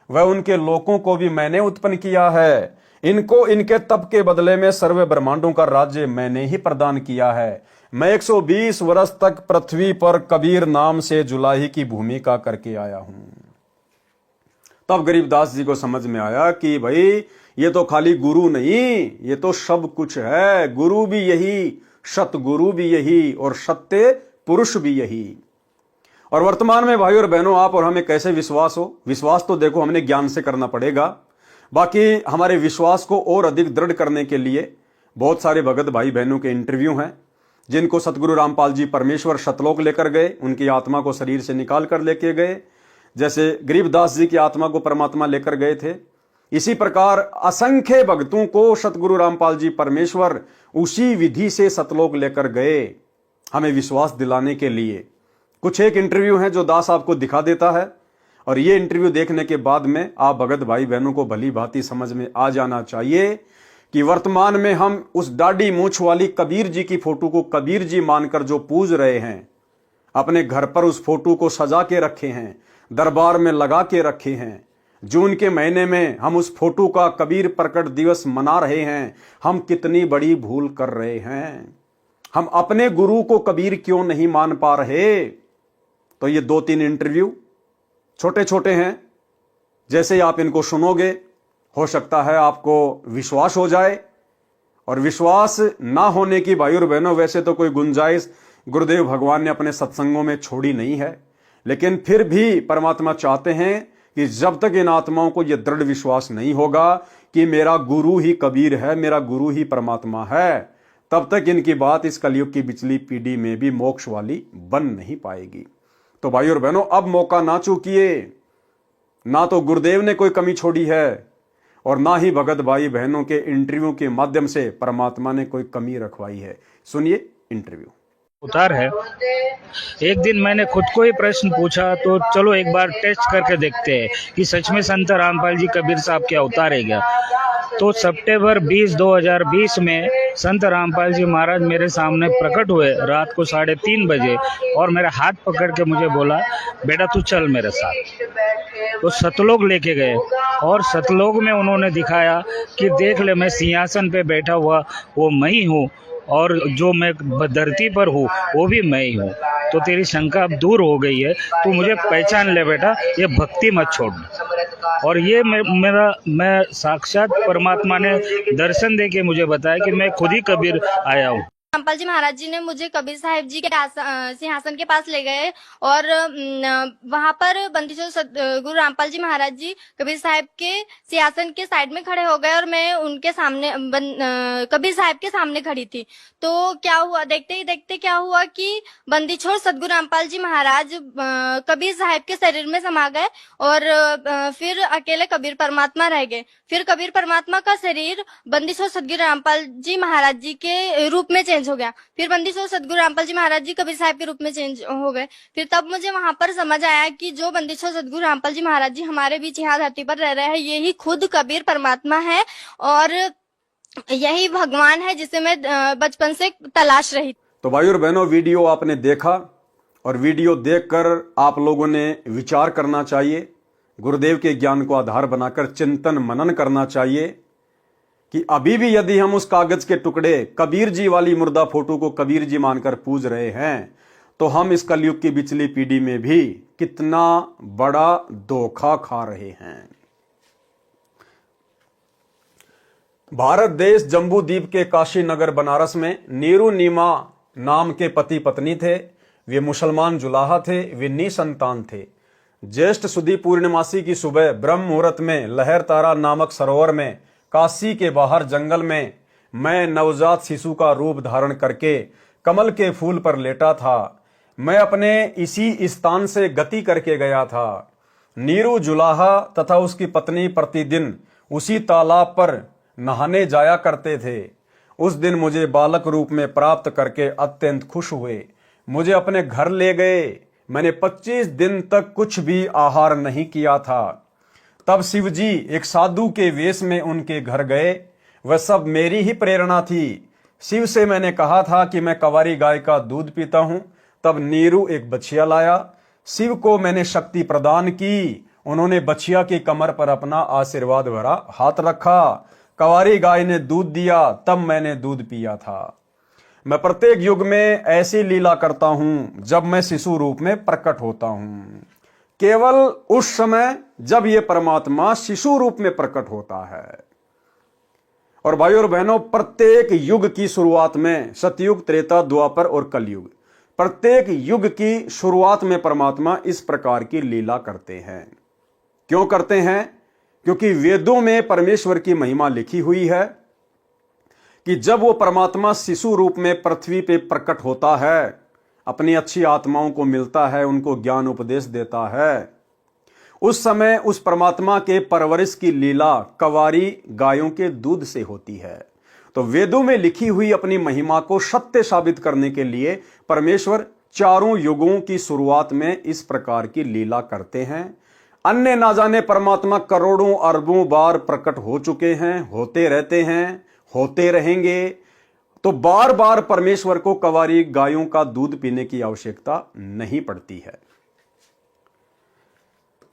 व उनके लोकों को भी मैंने उत्पन्न किया है, इनको इनके तप के बदले में सर्व ब्रह्मांडों का राज्य मैंने ही प्रदान किया है। मैं 120 वर्ष तक पृथ्वी पर कबीर नाम से जुलाही की भूमिका करके आया हूं। तब गरीबदास जी को समझ में आया कि भाई ये तो खाली गुरु नहीं, ये तो सब कुछ है। गुरु भी यही, सतगुरु भी यही और सत्य पुरुष भी यही। और वर्तमान में भाई और बहनों आप और हमें कैसे विश्वास हो? विश्वास तो देखो हमने ज्ञान से करना पड़ेगा। बाकी हमारे विश्वास को और अधिक दृढ़ करने के लिए बहुत सारे भगत भाई बहनों के इंटरव्यू हैं, जिनको सतगुरु रामपाल जी परमेश्वर सतलोक लेकर गए, उनकी आत्मा को शरीर से निकाल कर लेके गए। जैसे गरीबदास जी की आत्मा को परमात्मा लेकर गए थे, इसी प्रकार असंख्य भक्तों को सतगुरु रामपाल जी परमेश्वर उसी विधि से सतलोक लेकर गए, हमें विश्वास दिलाने के लिए। कुछ एक इंटरव्यू हैं जो दास आपको दिखा देता है, और ये इंटरव्यू देखने के बाद में आप भगत भाई बहनों को भली भांति समझ में आ जाना चाहिए कि वर्तमान में हम उस दाढ़ी मूंछ वाली कबीर जी की फोटो को कबीर जी मानकर जो पूज रहे हैं, अपने घर पर उस फोटो को सजा के रखे हैं, दरबार में लगा के रखे हैं, जून के महीने में हम उस फोटो का कबीर प्रकट दिवस मना रहे हैं, हम कितनी बड़ी भूल कर रहे हैं। हम अपने गुरु को कबीर क्यों नहीं मान पा रहे? तो ये 2-3 इंटरव्यू छोटे छोटे हैं, जैसे ही आप इनको सुनोगे हो सकता है आपको विश्वास हो जाए। और विश्वास ना होने की भाई और बहनों वैसे तो कोई गुंजाइश गुरुदेव भगवान ने अपने सत्संगों में छोड़ी नहीं है, लेकिन फिर भी परमात्मा चाहते हैं कि जब तक इन आत्माओं को यह दृढ़ विश्वास नहीं होगा कि मेरा गुरु ही कबीर है, मेरा गुरु ही परमात्मा है, तब तक इनकी बात इस कलयुग की बिचली पीढ़ी में भी मोक्ष वाली बन नहीं पाएगी। तो भाई और बहनों अब मौका ना चूकिए, ना तो गुरुदेव ने कोई कमी छोड़ी है और ना ही भगत भाई बहनों के इंटरव्यू के माध्यम से परमात्मा ने कोई कमी रखवाई है। सुनिए इंटरव्यू। उतार है। एक दिन मैंने खुद को ही प्रश्न पूछा, तो चलो एक बार टेस्ट करके देखते हैं कि सच में संत रामपाल जी कबीर साहब क्या उतारे क्या। तो सितंबर 20, 2020 में संत रामपाल जी महाराज मेरे सामने प्रकट हुए रात को 3:30 बजे और मेरा हाथ पकड़ के मुझे बोला, बेटा तू चल मेरे साथ। तो सतलोक लेके गए और सतलोक में उन्होंने दिखाया कि देख ले, मैं सिंहासन पे बैठा हुआ वो मैं ही हूँ और जो मैं धरती पर हूँ वो भी मैं ही हूँ। तो तेरी शंका अब दूर हो गई है, तू मुझे पहचान ले बेटा, ये भक्ति मत छोड़। और ये मैं साक्षात परमात्मा ने दर्शन दे के मुझे बताया कि मैं खुद ही कबीर आया हूँ। रामपाल जी महाराज जी ने मुझे कबीर साहिब जी के सिंहासन के पास ले गए और वहां पर बंदीछोड़ गुरु रामपाल जी महाराज जी कबीर साहिब के सिंहासन के साइड में खड़े हो गए और मैं उनके सामने कबीर साहिब के सामने खड़ी थी। तो क्या हुआ, देखते ही देखते क्या हुआ कि बंदीछोड़ सतगुरु रामपाल जी महाराज कबीर साहिब के शरीर में समा गए और फिर अकेले कबीर परमात्मा रह गए। फिर कबीर परमात्मा का शरीर बंदीछोड़ सतगुरु रामपाल जी महाराज जी के रूप में चेंज हो गया। फिर बंदीछोड़ सतगुरु रामपाल जी महाराज जी कबीर साहिब के रूप में चेंज हो गए। फिर तब मुझे वहां पर समझ आया कि जो बंदीछोड़ सतगुरु रामपाल जी महाराज जी हमारे बीच यहाँ धरती पर रह रहे हैं, ये ही खुद कबीर परमात्मा है और यही भगवान है जिसे मैं बचपन से तलाश रही। तो भाई और बहनों, वीडियो आपने देखा और वीडियो देखकर आप लोगों ने विचार करना चाहिए, गुरुदेव के ज्ञान को आधार बनाकर चिंतन मनन करना चाहिए कि अभी भी यदि हम उस कागज के टुकड़े कबीर जी वाली मुर्दा फोटो को कबीर जी मानकर पूज रहे हैं तो हम इस कलयुग की पिछली पीढ़ी में भी कितना बड़ा धोखा खा रहे हैं। भारत देश जम्बू द्वीप के काशी नगर बनारस में नीरू नीमा नाम के पति पत्नी थे। वे मुसलमान जुलाहा थे, वे निसंतान थे। ज्येष्ठ सुदी पूर्णिमासी की सुबह ब्रह्म मुहूर्त में लहर तारा नामक सरोवर में काशी के बाहर जंगल में मैं नवजात शिशु का रूप धारण करके कमल के फूल पर लेटा था। मैं अपने इसी स्थान से गति करके गया था। नीरू जुलाहा तथा उसकी पत्नी प्रतिदिन उसी तालाब पर नहाने जाया करते थे। उस दिन मुझे बालक रूप में प्राप्त करके अत्यंत खुश हुए। मुझे अपने घर ले गए। मैंने 25 दिन तक कुछ भी आहार नहीं किया था। तब शिवजी एक साधु के वेश में उनके घर गए। वह सब मेरी ही प्रेरणा थी। शिव से मैंने कहा था कि मैं कंवारी गाय का दूध पीता हूं। तब नीरू एक बछिया लाया। शिव को मैंने शक्ति प्रदान की। उन्होंने बछिया की कमर पर अपना आशीर्वाद भरा हाथ रखा। कंवारी गाय ने दूध दिया, तब मैंने दूध पिया था। मैं प्रत्येक युग में ऐसी लीला करता हूं जब मैं शिशु रूप में प्रकट होता हूं, केवल उस समय जब यह परमात्मा शिशु रूप में प्रकट होता है। और भाइयों और बहनों, प्रत्येक युग की शुरुआत में सतयुग, त्रेता, द्वापर और कलयुग, प्रत्येक युग की शुरुआत में परमात्मा इस प्रकार की लीला करते हैं। क्यों करते हैं? क्योंकि वेदों में परमेश्वर की महिमा लिखी हुई है कि जब वो परमात्मा शिशु रूप में पृथ्वी पे प्रकट होता है, अपनी अच्छी आत्माओं को मिलता है, उनको ज्ञान उपदेश देता है, उस समय उस परमात्मा के परवरिश की लीला कंवारी गायों के दूध से होती है। तो वेदों में लिखी हुई अपनी महिमा को सत्य साबित करने के लिए परमेश्वर चारों युगों की शुरुआत में इस प्रकार की लीला करते हैं। अन्य ना जाने परमात्मा करोड़ों अरबों बार प्रकट हो चुके हैं, होते रहते हैं, होते रहेंगे। तो बार बार परमेश्वर को कंवारी गायों का दूध पीने की आवश्यकता नहीं पड़ती है।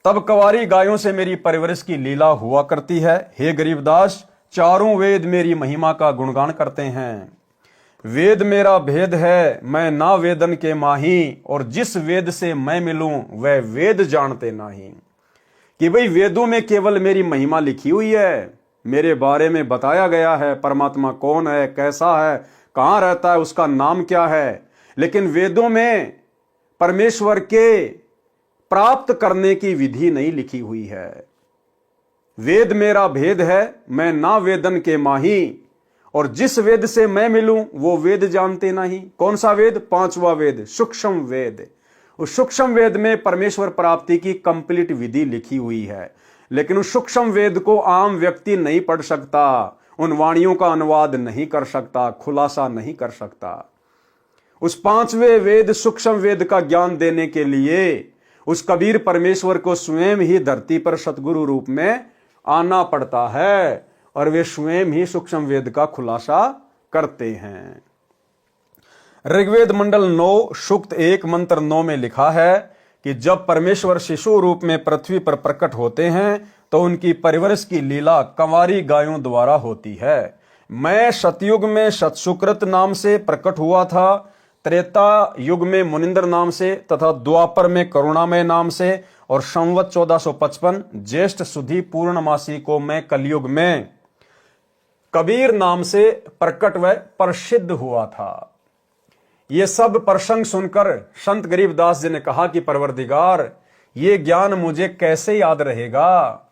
तब कंवारी गायों से मेरी परवरिश की लीला हुआ करती है। हे गरीबदास, चारों वेद मेरी महिमा का गुणगान करते हैं। वेद मेरा भेद है, मैं ना वेदन के माही, और जिस वेद से मैं मिलूं वह वेद जानते नहीं। कि भाई वेदों में केवल मेरी महिमा लिखी हुई है, मेरे बारे में बताया गया है, परमात्मा कौन है, कैसा है, कहां रहता है, उसका नाम क्या है, लेकिन वेदों में परमेश्वर के प्राप्त करने की विधि नहीं लिखी हुई है। वेद मेरा भेद है, मैं ना वेदन के माही, और जिस वेद से मैं मिलूं वो वेद जानते नहीं। कौन सा वेद? पांचवा वेद, सूक्ष्म वेद। उस सूक्ष्म वेद में परमेश्वर प्राप्ति की कंप्लीट विधि लिखी हुई है, लेकिन उस सूक्ष्म वेद को आम व्यक्ति नहीं पढ़ सकता, उन वाणियों का अनुवाद नहीं कर सकता, खुलासा नहीं कर सकता। उस पांचवें वेद सूक्ष्म वेद का ज्ञान देने के लिए उस कबीर परमेश्वर को स्वयं ही धरती पर सतगुरु रूप में आना पड़ता है और वे स्वयं ही सूक्ष्म वेद का खुलासा करते हैं। ऋग्वेद मंडल 9 सूक्त 1 मंत्र 9 में लिखा है कि जब परमेश्वर शिशु रूप में पृथ्वी पर प्रकट होते हैं तो उनकी परवरिश की लीला कंवारी गायों द्वारा होती है। मैं सतयुग में सतसुकृत नाम से प्रकट हुआ था, त्रेता युग में मुनिंद्र नाम से तथा द्वापर में करुणामय नाम से, और संवत 1455 ज्येष्ठ सुधी पूर्णमासी को मैं कलयुग में कबीर नाम से प्रकट व प्रसिद्ध हुआ था। ये सब प्रसंग सुनकर संत गरीबदास जी ने कहा कि परवरदिगार, ये ज्ञान मुझे कैसे याद रहेगा।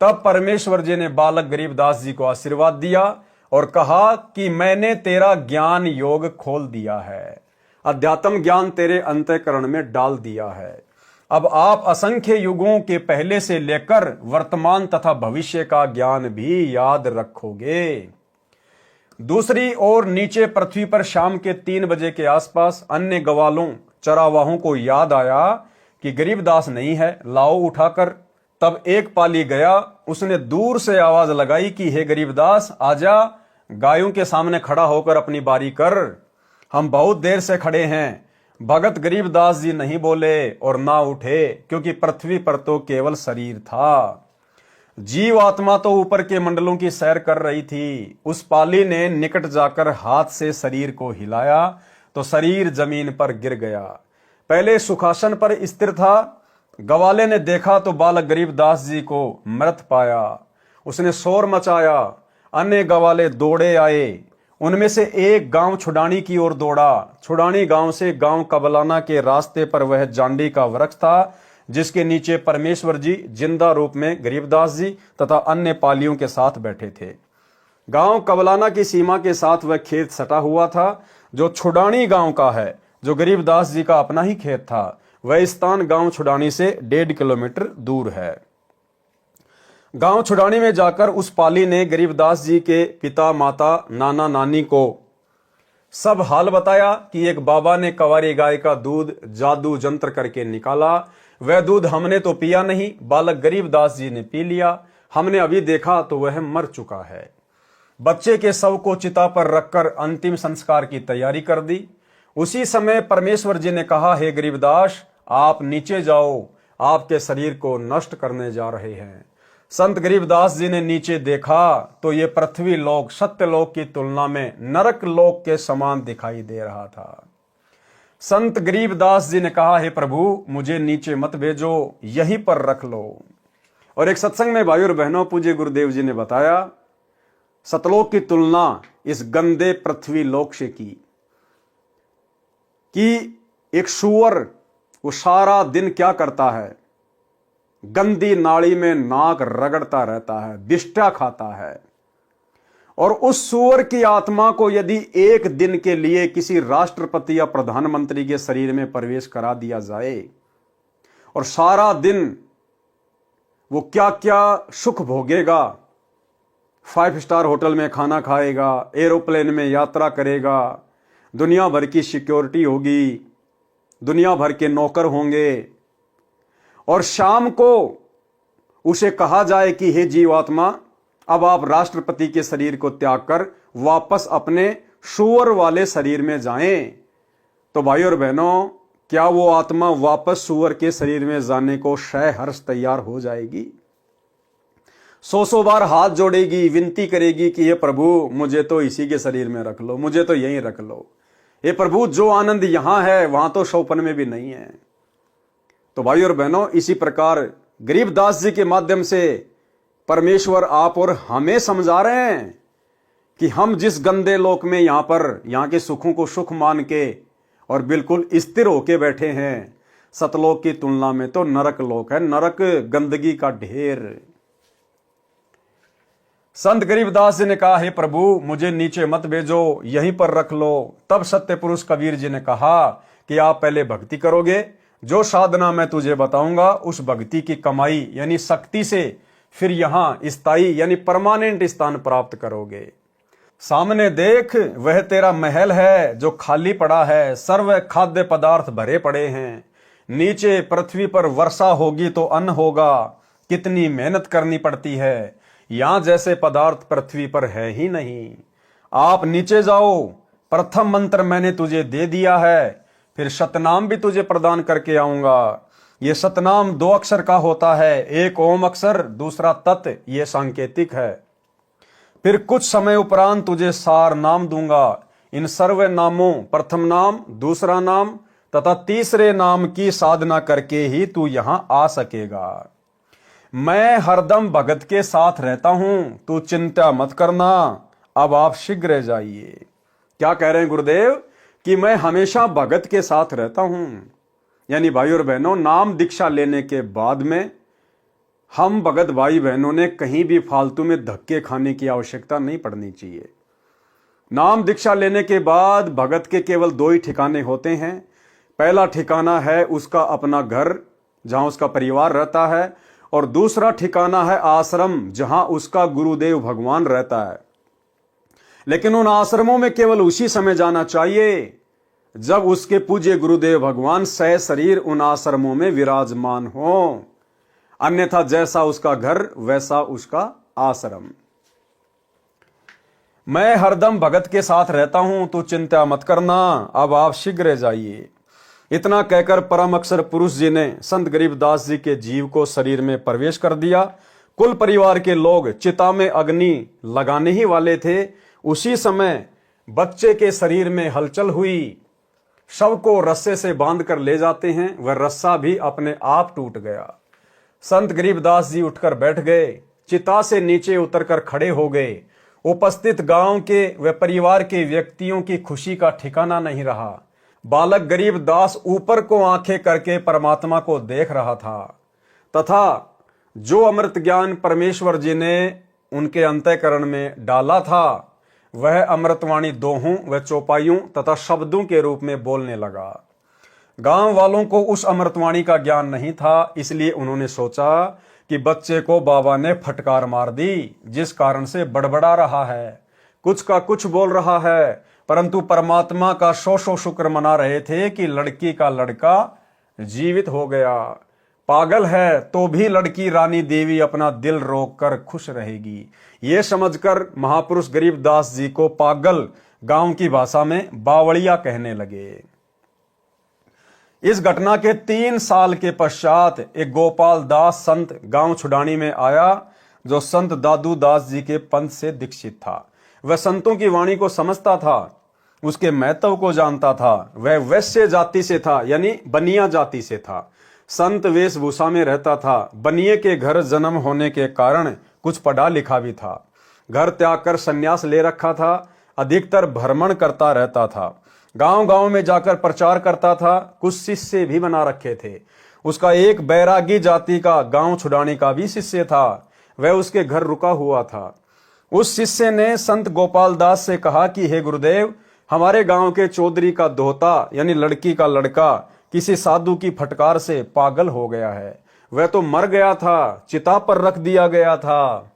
तब परमेश्वर जी ने बालक गरीबदास जी को आशीर्वाद दिया और कहा कि मैंने तेरा ज्ञान योग खोल दिया है, अध्यात्म ज्ञान तेरे अंतःकरण में डाल दिया है। अब आप असंख्य युगों के पहले से लेकर वर्तमान तथा भविष्य का ज्ञान भी याद रखोगे। दूसरी ओर नीचे पृथ्वी पर शाम के 3 बजे के आसपास अन्य गवालों चरावाहों को याद आया कि गरीबदास नहीं है, लाओ उठाकर। तब एक पाली गया, उसने दूर से आवाज लगाई कि हे गरीबदास आजा, गायों के सामने खड़ा होकर अपनी बारी कर, हम बहुत देर से खड़े हैं। भगत गरीबदास जी नहीं बोले और ना उठे, क्योंकि पृथ्वी पर तो केवल शरीर था, जीव आत्मा तो ऊपर के मंडलों की सैर कर रही थी। उस पाली ने निकट जाकर हाथ से शरीर को हिलाया तो शरीर जमीन पर गिर गया। पहले सुखासन पर स्थिर था। गवाले ने देखा तो बालक गरीबदास जी को मृत पाया। उसने शोर मचाया, अन्य गवाले दौड़े आए। उनमें से एक गांव छुडानी की ओर दौड़ा। छुडानी गांव से गांव कबलाना के रास्ते पर वह जांडी का वृक्ष था, जिसके नीचे परमेश्वर जी जिंदा रूप में गरीबदास जी तथा अन्य पालियों के साथ बैठे थे। गांव कबलाना की सीमा के साथ वह खेत सटा हुआ था जो छुडानी गांव का है, जो गरीबदास जी का अपना ही खेत था। वह स्थान गांव छुडानी से 1.5 किलोमीटर दूर है। गांव छुडानी में जाकर उस पाली ने गरीबदास जी के पिता, माता, नाना, नानी को सब हाल बताया कि एक बाबा ने कंवारी गाय का दूध जादू जंत्र करके निकाला। वह दूध हमने तो पिया नहीं, बालक गरीबदास जी ने पी लिया। हमने अभी देखा तो वह मर चुका है। बच्चे के शव को चिता पर रखकर अंतिम संस्कार की तैयारी कर दी। उसी समय परमेश्वर जी ने कहा, हे गरीबदास आप नीचे जाओ, आपके शरीर को नष्ट करने जा रहे हैं। संत गरीबदास जी ने नीचे देखा तो ये पृथ्वी लोक सत्यलोक की तुलना में नरक लोक के समान दिखाई दे रहा था। संत गरीबदास जी ने कहा, हे प्रभु मुझे नीचे मत भेजो, यहीं पर रख लो। और एक सत्संग में भाइयों और बहनों पूज्य गुरुदेव जी ने बताया, सतलोक की तुलना इस गंदे पृथ्वी लोक से की कि एक सूअर वो सारा दिन क्या करता है, गंदी नाली में नाक रगड़ता रहता है, बिष्टा खाता है। और उस सूअर की आत्मा को यदि एक दिन के लिए किसी राष्ट्रपति या प्रधानमंत्री के शरीर में प्रवेश करा दिया जाए और सारा दिन वो क्या क्या सुख भोगेगा, 5 स्टार होटल में खाना खाएगा, एरोप्लेन में यात्रा करेगा, दुनिया भर की सिक्योरिटी होगी, दुनिया भर के नौकर होंगे, और शाम को उसे कहा जाए कि हे जीवात्मा अब आप राष्ट्रपति के शरीर को त्याग कर वापस अपने सूअर वाले शरीर में जाएं, तो भाई और बहनों क्या वो आत्मा वापस सूअर के शरीर में जाने को सहर्ष तैयार हो जाएगी? 100 बार हाथ जोड़ेगी, विनती करेगी कि ये प्रभु मुझे तो इसी के शरीर में रख लो, मुझे तो यहीं रख लो। ये प्रभु जो आनंद यहां है वहां तो सौपन में भी नहीं है। तो भाई और बहनों इसी प्रकार गरीबदास जी के माध्यम से परमेश्वर आप और हमें समझा रहे हैं कि हम जिस गंदे लोक में यहाँ के सुखों को सुख मान के और बिल्कुल स्थिर होके बैठे हैं, सतलोक की तुलना में तो नरक लोक है, नरक गंदगी का ढेर। संत गरीबदास जी ने कहा, हे प्रभु मुझे नीचे मत भेजो, यहीं पर रख लो। तब सत्य पुरुष कबीर जी ने कहा कि आप पहले भक्ति करोगे, जो साधना मैं तुझे बताऊंगा उस भक्ति की कमाई यानी शक्ति से फिर यहां स्थायी यानी परमानेंट स्थान प्राप्त करोगे। सामने देख, वह तेरा महल है जो खाली पड़ा है, सर्व खाद्य पदार्थ भरे पड़े हैं। नीचे पृथ्वी पर वर्षा होगी तो अन्न होगा, कितनी मेहनत करनी पड़ती है, यहां जैसे पदार्थ पृथ्वी पर है ही नहीं। आप नीचे जाओ, प्रथम मंत्र मैंने तुझे दे दिया है, फिर सतनाम भी तुझे प्रदान करके आऊंगा। ये सतनाम 2 अक्षर का होता है, एक ओम अक्षर, दूसरा तत्, ये सांकेतिक है। फिर कुछ समय उपरांत तुझे सार नाम दूंगा। इन सर्व नामों, प्रथम नाम, दूसरा नाम तथा तीसरे नाम की साधना करके ही तू यहां आ सकेगा। मैं हरदम भगत के साथ रहता हूं, तू चिंता मत करना। अब आप शीघ्र जाइए। क्या कह रहे हैं गुरुदेव कि मैं हमेशा भगत के साथ रहता हूं। यानी भाई और बहनों, नाम दीक्षा लेने के बाद में हम भगत भाई बहनों ने कहीं भी फालतू में धक्के खाने की आवश्यकता नहीं पड़नी चाहिए। नाम दीक्षा लेने के बाद भगत के केवल 2 ही ठिकाने होते हैं। पहला ठिकाना है उसका अपना घर जहां उसका परिवार रहता है, और दूसरा ठिकाना है आश्रम जहां उसका गुरुदेव भगवान रहता है। लेकिन उन आश्रमों में केवल उसी समय जाना चाहिए जब उसके पूज्य गुरुदेव भगवान सह शरीर उन आश्रमों में विराजमान हो, अन्यथा जैसा उसका घर वैसा उसका आश्रम। मैं हरदम भगत के साथ रहता हूं, तो चिंता मत करना। अब आप शीघ्र जाइए। इतना कहकर परम अक्षर पुरुष जी ने संत गरीबदास जी के जीव को शरीर में प्रवेश कर दिया। कुल परिवार के लोग चिता में अग्नि लगाने ही वाले थे। उसी समय बच्चे के शरीर में हलचल हुई। शव को रस्से से बांध कर ले जाते हैं, वह रस्सा भी अपने आप टूट गया। संत गरीबदास जी उठकर बैठ गए, चिता से नीचे उतरकर खड़े हो गए। उपस्थित गांव के व परिवार के व्यक्तियों की खुशी का ठिकाना नहीं रहा। बालक गरीबदास ऊपर को आंखें करके परमात्मा को देख रहा था, तथा जो अमृत ज्ञान परमेश्वर जी ने उनके अंतःकरण में डाला था वह अमृतवाणी दोहों व चौपाइयों तथा शब्दों के रूप में बोलने लगा। गांव वालों को उस अमृतवाणी का ज्ञान नहीं था, इसलिए उन्होंने सोचा कि बच्चे को बाबा ने फटकार मार दी, जिस कारण से बड़बड़ा रहा है, कुछ का कुछ बोल रहा है। परंतु परमात्मा का सौ शुक्र मना रहे थे कि लड़की का लड़का जीवित हो गया। पागल है तो भी लड़की रानी देवी अपना दिल रोककर खुश रहेगी। ये समझकर महापुरुष गरीबदास जी को पागल गांव की भाषा में बावड़िया कहने लगे। इस घटना के 3 साल के पश्चात एक गोपाल दास संत गांव छुडानी में आया, जो संत दादू दास जी के पंथ से दीक्षित था। वह संतों की वाणी को समझता था, उसके महत्व को जानता था। वह वैश्य जाति से था, यानी बनिया जाति से था। संत वेशभूषा में रहता था। बनिए के घर जन्म होने के कारण कुछ पढ़ा लिखा भी था। घर त्याग कर संन्यास ले रखा था। अधिकतर भ्रमण करता रहता था, गांव गांव में जाकर प्रचार करता था। कुछ शिष्य भी बना रखे थे। उसका एक बैरागी जाति का गांव छुडानी का भी शिष्य था, वह उसके घर रुका हुआ था। उस शिष्य ने संत गोपाल दास से कहा कि हे गुरुदेव, हमारे गांव के चौधरी का दोहता यानी लड़की का लड़का किसी साधु की फटकार से पागल हो गया है। वह तो मर गया था, चिता पर रख दिया गया था।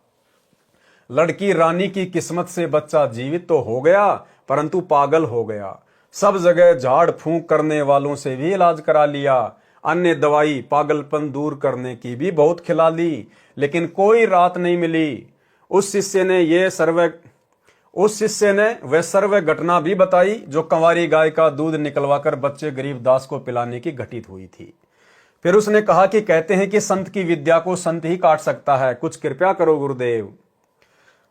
लड़की रानी की किस्मत से बच्चा जीवित तो हो गया, परंतु पागल हो गया। सब जगह झाड़ फूंक करने वालों से भी इलाज करा लिया, अन्य दवाई पागलपन दूर करने की भी बहुत खिला ली, लेकिन कोई राहत नहीं मिली। उस शिष्य ने वह सर्व घटना भी बताई जो कंवारी गाय का दूध निकलवाकर बच्चे गरीबदास को पिलाने की घटित हुई थी। फिर उसने कहा कि कहते हैं कि संत की विद्या को संत ही काट सकता है, कुछ कृपया करो गुरुदेव।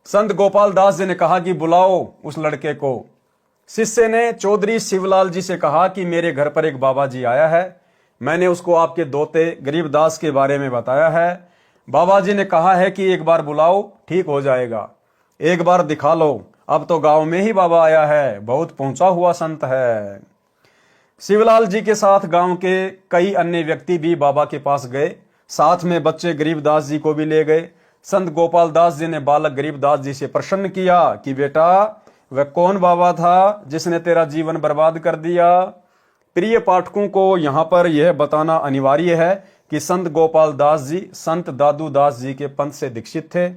संत गोपाल दास जी ने कहा कि बुलाओ उस लड़के को। शिष्य ने चौधरी शिवलाल जी से कहा कि मेरे घर पर एक बाबा जी आया है, मैंने उसको आपके दोते गरीबदास के बारे में बताया है। बाबा जी ने कहा है कि एक बार बुलाओ, ठीक हो जाएगा, एक बार दिखा लो। अब तो गांव में ही बाबा आया है, बहुत पहुंचा हुआ संत है। शिवलाल जी के साथ गांव के कई अन्य व्यक्ति भी बाबा के पास गए, साथ में बच्चे गरीबदास जी को भी ले गए। संत गोपाल दास जी ने बालक गरीबदास जी से प्रश्न किया कि बेटा, वह कौन बाबा था जिसने तेरा जीवन बर्बाद कर दिया? प्रिय पाठकों को यहाँ पर यह बताना अनिवार्य है कि संत गोपाल दास जी संत दादू दास जी के पंथ से दीक्षित थे।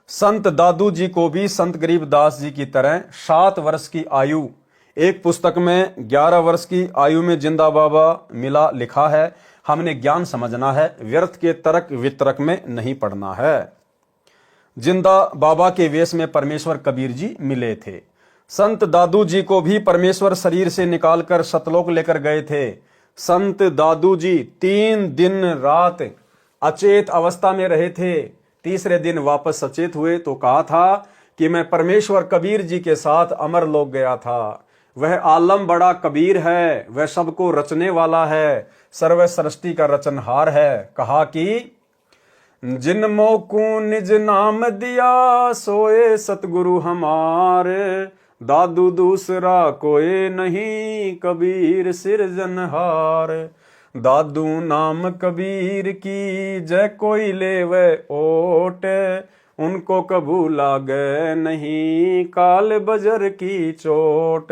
संत दादू जी को भी संत गरीबदास जी की तरह 7 वर्ष की आयु, एक पुस्तक में 11 वर्ष की आयु में जिंदा बाबा मिला लिखा है। हमने ज्ञान समझना है, व्यर्थ के तर्क वितर्क में नहीं पड़ना है। जिंदा बाबा के वेश में परमेश्वर कबीर जी मिले थे। संत दादू जी को भी परमेश्वर शरीर से निकालकर सतलोक लेकर गए थे। संत दादू जी 3 दिन रात अचेत अवस्था में रहे थे। तीसरे दिन वापस सचेत हुए तो कहा था कि मैं परमेश्वर कबीर जी के साथ अमर लोक गया था। वह आलम बड़ा कबीर है, वह सबको रचने वाला है, सर्व सृष्टि का रचनहार है। कहा कि जिन मोकू निज नाम दिया सोए सतगुरु हमारे, दादू दूसरा कोई नहीं कबीर सिरजनहार। दादू नाम कबीर की जय कोई ले वह ओट, उनको कबू लागे नहीं काल बजर की चोट।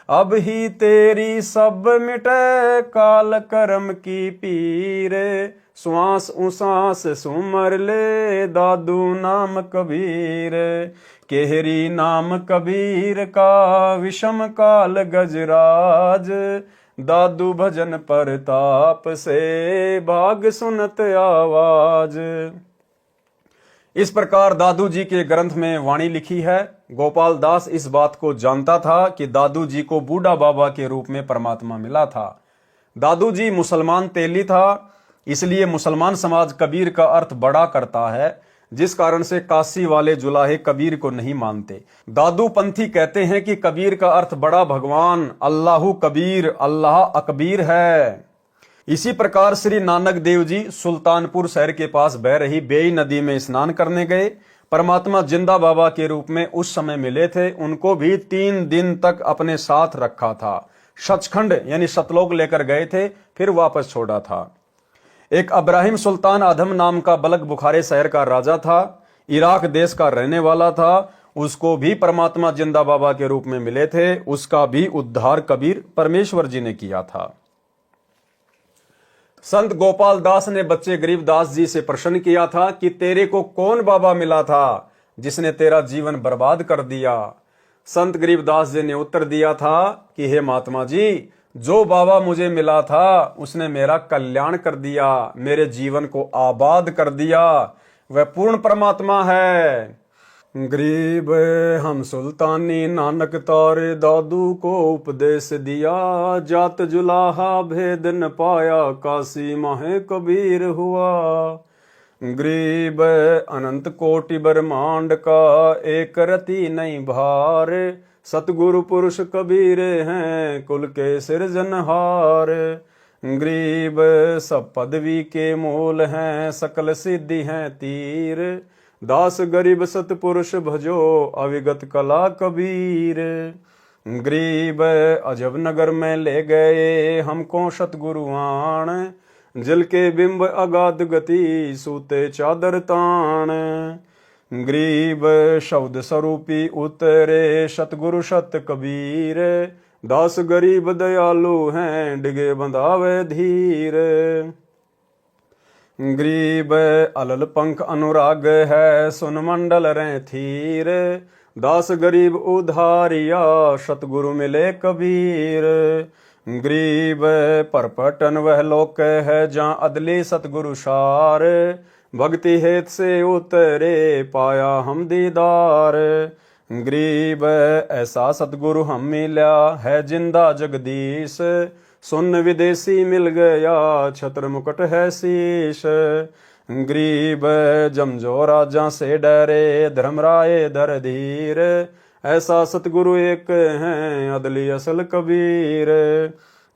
अब ही तेरी सब मिटे काल कर्म की पीर, श्वास उसास सुमर ले दादू नाम कबीर। केहरी नाम कबीर का विषम काल गजराज, दादू भजन परताप से भाग सुनत आवाज। इस प्रकार दादू जी के ग्रंथ में वाणी लिखी है। गोपाल दास इस बात को जानता था कि दादू जी को बूढ़ा बाबा के रूप में परमात्मा मिला था। दादू जी मुसलमान तेली था, इसलिए मुसलमान समाज कबीर का अर्थ बड़ा करता है, जिस कारण से काशी वाले जुलाहे कबीर को नहीं मानते। दादू पंथी कहते हैं कि कबीर का अर्थ बड़ा भगवान, अल्लाहु कबीर, अल्लाह अकबीर है। इसी प्रकार श्री नानक देव जी सुल्तानपुर शहर के पास बह रही बेई नदी में स्नान करने गए। परमात्मा जिंदा बाबा के रूप में उस समय मिले थे। उनको भी 3 दिन तक अपने साथ रखा था। सचखंड यानी सतलोक लेकर गए थे, फिर वापस छोड़ा था। एक अब्राहिम सुल्तान अधम नाम का बलक बुखारे शहर का राजा था, इराक देश का रहने वाला था। उसको भी परमात्मा जिंदा बाबा के रूप में मिले थे। उसका भी उद्धार कबीर परमेश्वर जी ने किया था। संत गोपाल दास ने बच्चे गरीबदास जी से प्रश्न किया था कि तेरे को कौन बाबा मिला था जिसने तेरा जीवन बर्बाद कर दिया। संत गरीबदास जी ने उत्तर दिया था कि हे महात्मा जी, जो बाबा मुझे मिला था उसने मेरा कल्याण कर दिया, मेरे जीवन को आबाद कर दिया। वह पूर्ण परमात्मा है। गरीब हम सुल्तानी नानक तारे दादू को उपदेश दिया, जात जुलाहा भेद न पाया काशी माहे कबीर हुआ। गरीब अनंत कोटि ब्रह्मांड का एक रति नहीं भार, सतगुरु पुरुष कबीर हैं कुल के सिरजनहार। गरीब सब पदवी के मूल हैं सकल सिद्धि हैं तीर, दास गरीब सतपुरुष भजो अविगत कला कबीर। गरीब अजब नगर में ले गए हमको सतगुरु आण, जल के बिंब अगाध गति सूते चादर ताण। गरीब शब्द स्वरूपी उतरे सतगुरु सत कबीर, दास गरीब दयालु हैं डिगे बंधावे धीर। गरीब अलल पंख अनुराग है सुन मंडल रे थीर, दास गरीब उधारिया सतगुरु मिले कबीर। गरीब परपटन वह लोक है जहाँ अदली सतगुरु सार, भक्ति हेत से उतरे पाया हम दीदार। गरीब ऐसा सतगुरु हम मिला है जिंदा जगदीश, सुन विदेशी मिल गया छत्र मुकुट है शीश। गरीब जमजो राजा से डरे धर्मराय दर धीर, ऐसा सतगुरु एक हैं अदली असल कबीर।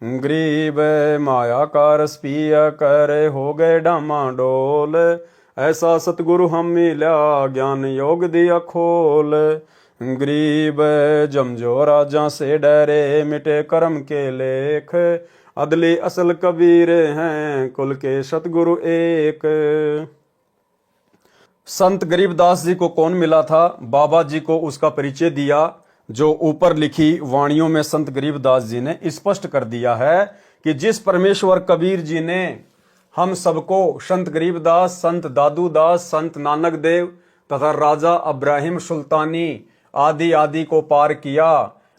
गरीब माया का रस पिया कर हो गए डामाडोल, ऐसा सतगुरु हम मिला ज्ञान योग दिया खोल। गरीब जमजो राजा से डरे मिटे कर्म के लेख, अदली असल कबीर हैं कुल के सतगुरु एक। संत गरीबदास जी को कौन मिला था? बाबा जी को उसका परिचय दिया। जो ऊपर लिखी वाणियों में संत गरीबदास जी ने स्पष्ट कर दिया है कि जिस परमेश्वर कबीर जी ने हम सबको, संत गरीबदास, संत दादूदास, संत नानक देव तथा राजा अब्राहिम सुल्तानी आदि आदि को पार किया,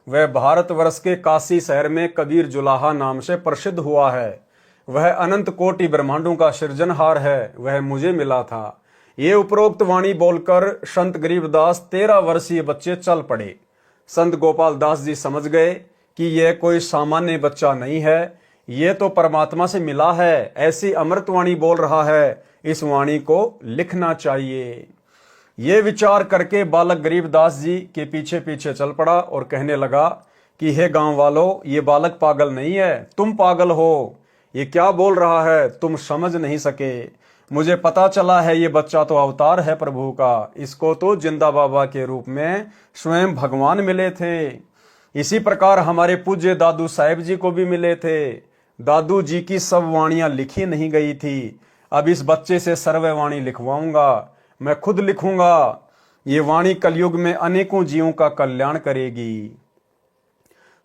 वह भारतवर्ष के काशी शहर में कबीर जुलाहा नाम से प्रसिद्ध हुआ है। वह अनंत कोटि ब्रह्मांडों का सृजनहार है, वह मुझे मिला था। ये उपरोक्त वाणी बोलकर संत गरीबदास 13 वर्षीय बच्चे चल पड़े। संत गोपाल दास जी समझ गए कि यह कोई सामान्य बच्चा नहीं है, ये तो परमात्मा से मिला है, ऐसी अमृतवाणी बोल रहा है, इस वाणी को लिखना चाहिए। ये विचार करके बालक गरीबदास जी के पीछे पीछे चल पड़ा और कहने लगा कि हे गांव वालों, ये बालक पागल नहीं है, तुम पागल हो। ये क्या बोल रहा है, तुम समझ नहीं सके। मुझे पता चला है ये बच्चा तो अवतार है प्रभु का, इसको तो जिंदा बाबा के रूप में स्वयं भगवान मिले थे। इसी प्रकार हमारे पूज्य दादू साहेब जी को भी मिले थे। दादू जी की सब वाणियां लिखी नहीं गई थी। अब इस बच्चे से सर्व वाणी लिखवाऊंगा, मैं खुद लिखूंगा। ये वाणी कलयुग में अनेकों जीवों का कल्याण करेगी।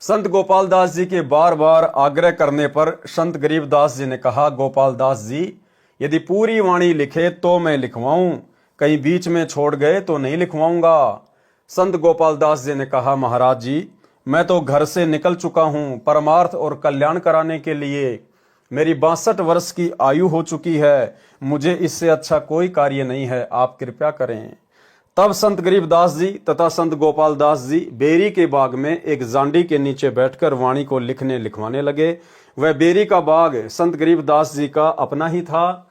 संत गोपाल दास जी के बार बार आग्रह करने पर संत गरीबदास जी ने कहा, गोपाल दास जी, यदि पूरी वाणी लिखे तो मैं लिखवाऊं, कहीं बीच में छोड़ गए तो नहीं लिखवाऊंगा। संत गोपाल दास जी ने कहा, महाराज जी, मैं तो घर से निकल चुका हूं परमार्थ और कल्याण कराने के लिए। मेरी 62 वर्ष की आयु हो चुकी है, मुझे इससे अच्छा कोई कार्य नहीं है, आप कृपया करें। तब संत गरीबदास जी तथा संत गोपाल दास जी बेरी के बाग में एक जांडी के नीचे बैठकर वाणी को लिखवाने लगे। वह बेरी का बाग संत गरीबदास जी का अपना ही था।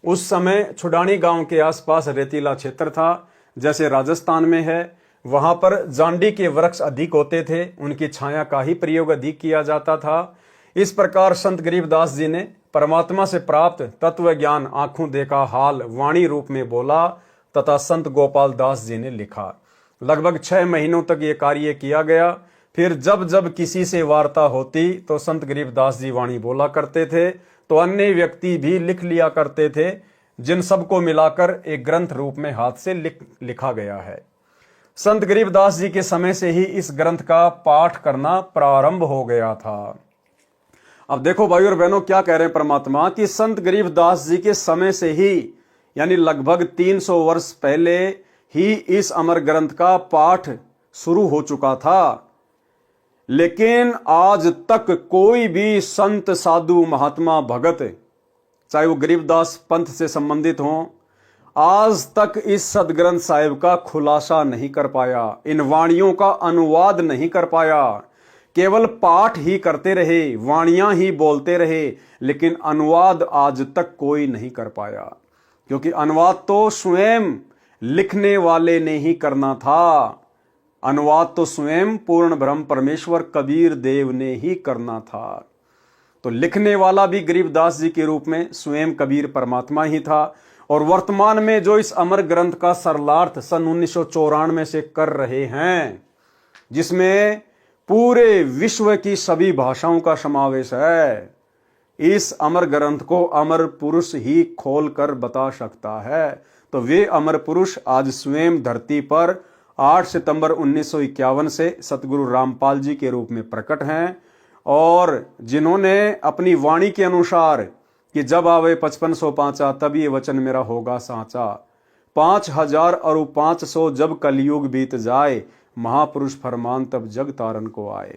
उस समय छुडानी गांव के आसपास रेतीला क्षेत्र था, जैसे राजस्थान में है। वहां पर जांडी के वृक्ष अधिक होते थे, उनकी छाया का ही प्रयोग अधिक किया जाता था। इस प्रकार संत गरीबदास जी ने परमात्मा से प्राप्त तत्व ज्ञान आंखों देखा हाल वाणी रूप में बोला तथा संत गोपाल दास जी ने लिखा। लगभग 6 महीनों तक ये कार्य किया गया। फिर जब जब किसी से वार्ता होती तो संत गरीबदास जी वाणी बोला करते थे, तो अन्य व्यक्ति भी लिख लिया करते थे, जिन सबको मिलाकर एक ग्रंथ रूप में हाथ से लिखा गया है। संत गरीबदास जी के समय से ही इस ग्रंथ का पाठ करना प्रारंभ हो गया था। अब देखो भाई और बहनों, क्या कह रहे हैं परमात्मा कि संत गरीबदास जी के समय से ही, यानी लगभग 300 वर्ष पहले ही इस अमर ग्रंथ का पाठ शुरू हो चुका था। लेकिन आज तक कोई भी संत, साधु, महात्मा, भगत, चाहे वो गरीबदास पंथ से संबंधित हों, आज तक इस सदग्रंथ साहिब का खुलासा नहीं कर पाया, इन वाणियों का अनुवाद नहीं कर पाया। केवल पाठ ही करते रहे, वाणियां ही बोलते रहे, लेकिन अनुवाद आज तक कोई नहीं कर पाया, क्योंकि अनुवाद तो स्वयं लिखने वाले ने ही करना था। अनुवाद तो स्वयं पूर्ण ब्रह्म परमेश्वर कबीर देव ने ही करना था। तो लिखने वाला भी गरीबदास जी के रूप में स्वयं कबीर परमात्मा ही था। और वर्तमान में जो इस अमर ग्रंथ का सरलार्थ सन 1994 से कर रहे हैं, जिसमें पूरे विश्व की सभी भाषाओं का समावेश है, इस अमर ग्रंथ को अमर पुरुष ही खोल कर बता सकता है। तो वे अमर पुरुष आज स्वयं धरती पर 8 सितंबर 1951 से सतगुरु रामपाल जी के रूप में प्रकट हैं, और जिन्होंने अपनी वाणी के अनुसार कि जब आवे 5500 पांचा तब ये वचन मेरा होगा साचा, 5000 और 500 जब कलयुग बीत जाए, महापुरुष फरमान तब जग तारन को आए।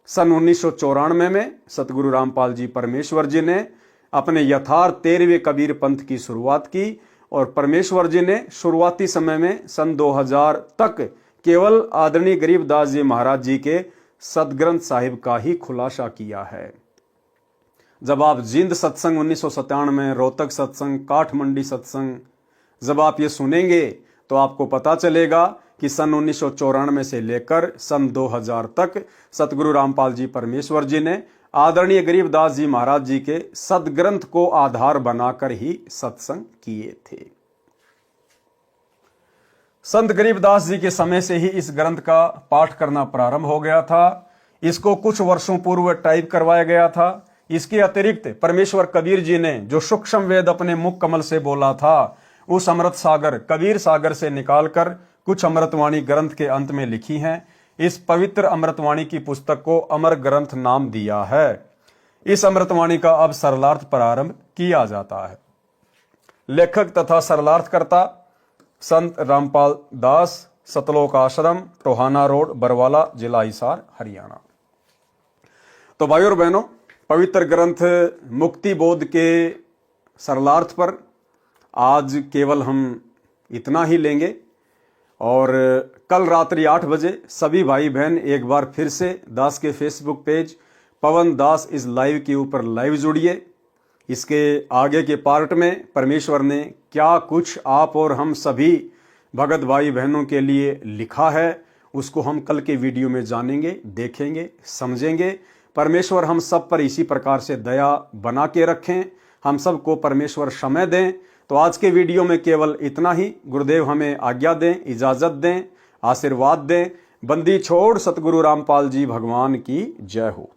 सन 1994 में सतगुरु रामपाल जी परमेश्वर जी ने अपने यथार्थ 13वें कबीर पंथ की शुरुआत की, और परमेश्वर जी ने शुरुआती समय में सन 2000 तक केवल आदरणीय गरीबदास जी महाराज जी के सदग्रंथ साहिब का ही खुलासा किया है। जब आप जिंद सत्संग 1997 में, रोहतक सत्संग, काठमंडी सत्संग, जब आप ये सुनेंगे तो आपको पता चलेगा कि सन 1994 से लेकर सन 2000 तक सतगुरु रामपाल जी परमेश्वर जी ने आदरणीय गरीबदास जी महाराज जी के सदग्रंथ को आधार बनाकर ही सत्संग किए थे। संत गरीबदास जी के समय से ही इस ग्रंथ का पाठ करना प्रारंभ हो गया था। इसको कुछ वर्षों पूर्व टाइप करवाया गया था। इसके अतिरिक्त परमेश्वर कबीर जी ने जो सूक्ष्म वेद अपने मुख कमल से बोला था, उस अमृत सागर कबीर सागर से निकालकर कुछ अमृतवाणी ग्रंथ के अंत में लिखी हैं। इस पवित्र अमृतवाणी की पुस्तक को अमर ग्रंथ नाम दिया है। इस अमृतवाणी का अब सरलार्थ प्रारंभ किया जाता है। लेखक तथा सरलार्थकर्ता संत रामपाल दास, सतलोक आश्रम, टोहाना रोड, बरवाला, जिला हिसार, हरियाणा। तो भाई और बहनों, पवित्र ग्रंथ मुक्ति बोध के सरलार्थ पर आज केवल हम इतना ही लेंगे और कल रात्रि 8 बजे सभी भाई बहन एक बार फिर से दास के Facebook page Pawan Das is live के ऊपर लाइव जुड़िए। इसके आगे के पार्ट में परमेश्वर ने क्या कुछ आप और हम सभी भगत भाई बहनों के लिए लिखा है, उसको हम कल के वीडियो में जानेंगे, देखेंगे, समझेंगे। परमेश्वर हम सब पर इसी प्रकार से दया बना के रखें, हम सबको परमेश्वर समय दें। तो आज के वीडियो में केवल इतना ही। गुरुदेव हमें आज्ञा दें, इजाजत दें, आशीर्वाद दें। बंदी छोड़ सतगुरु रामपाल जी भगवान की जय हो।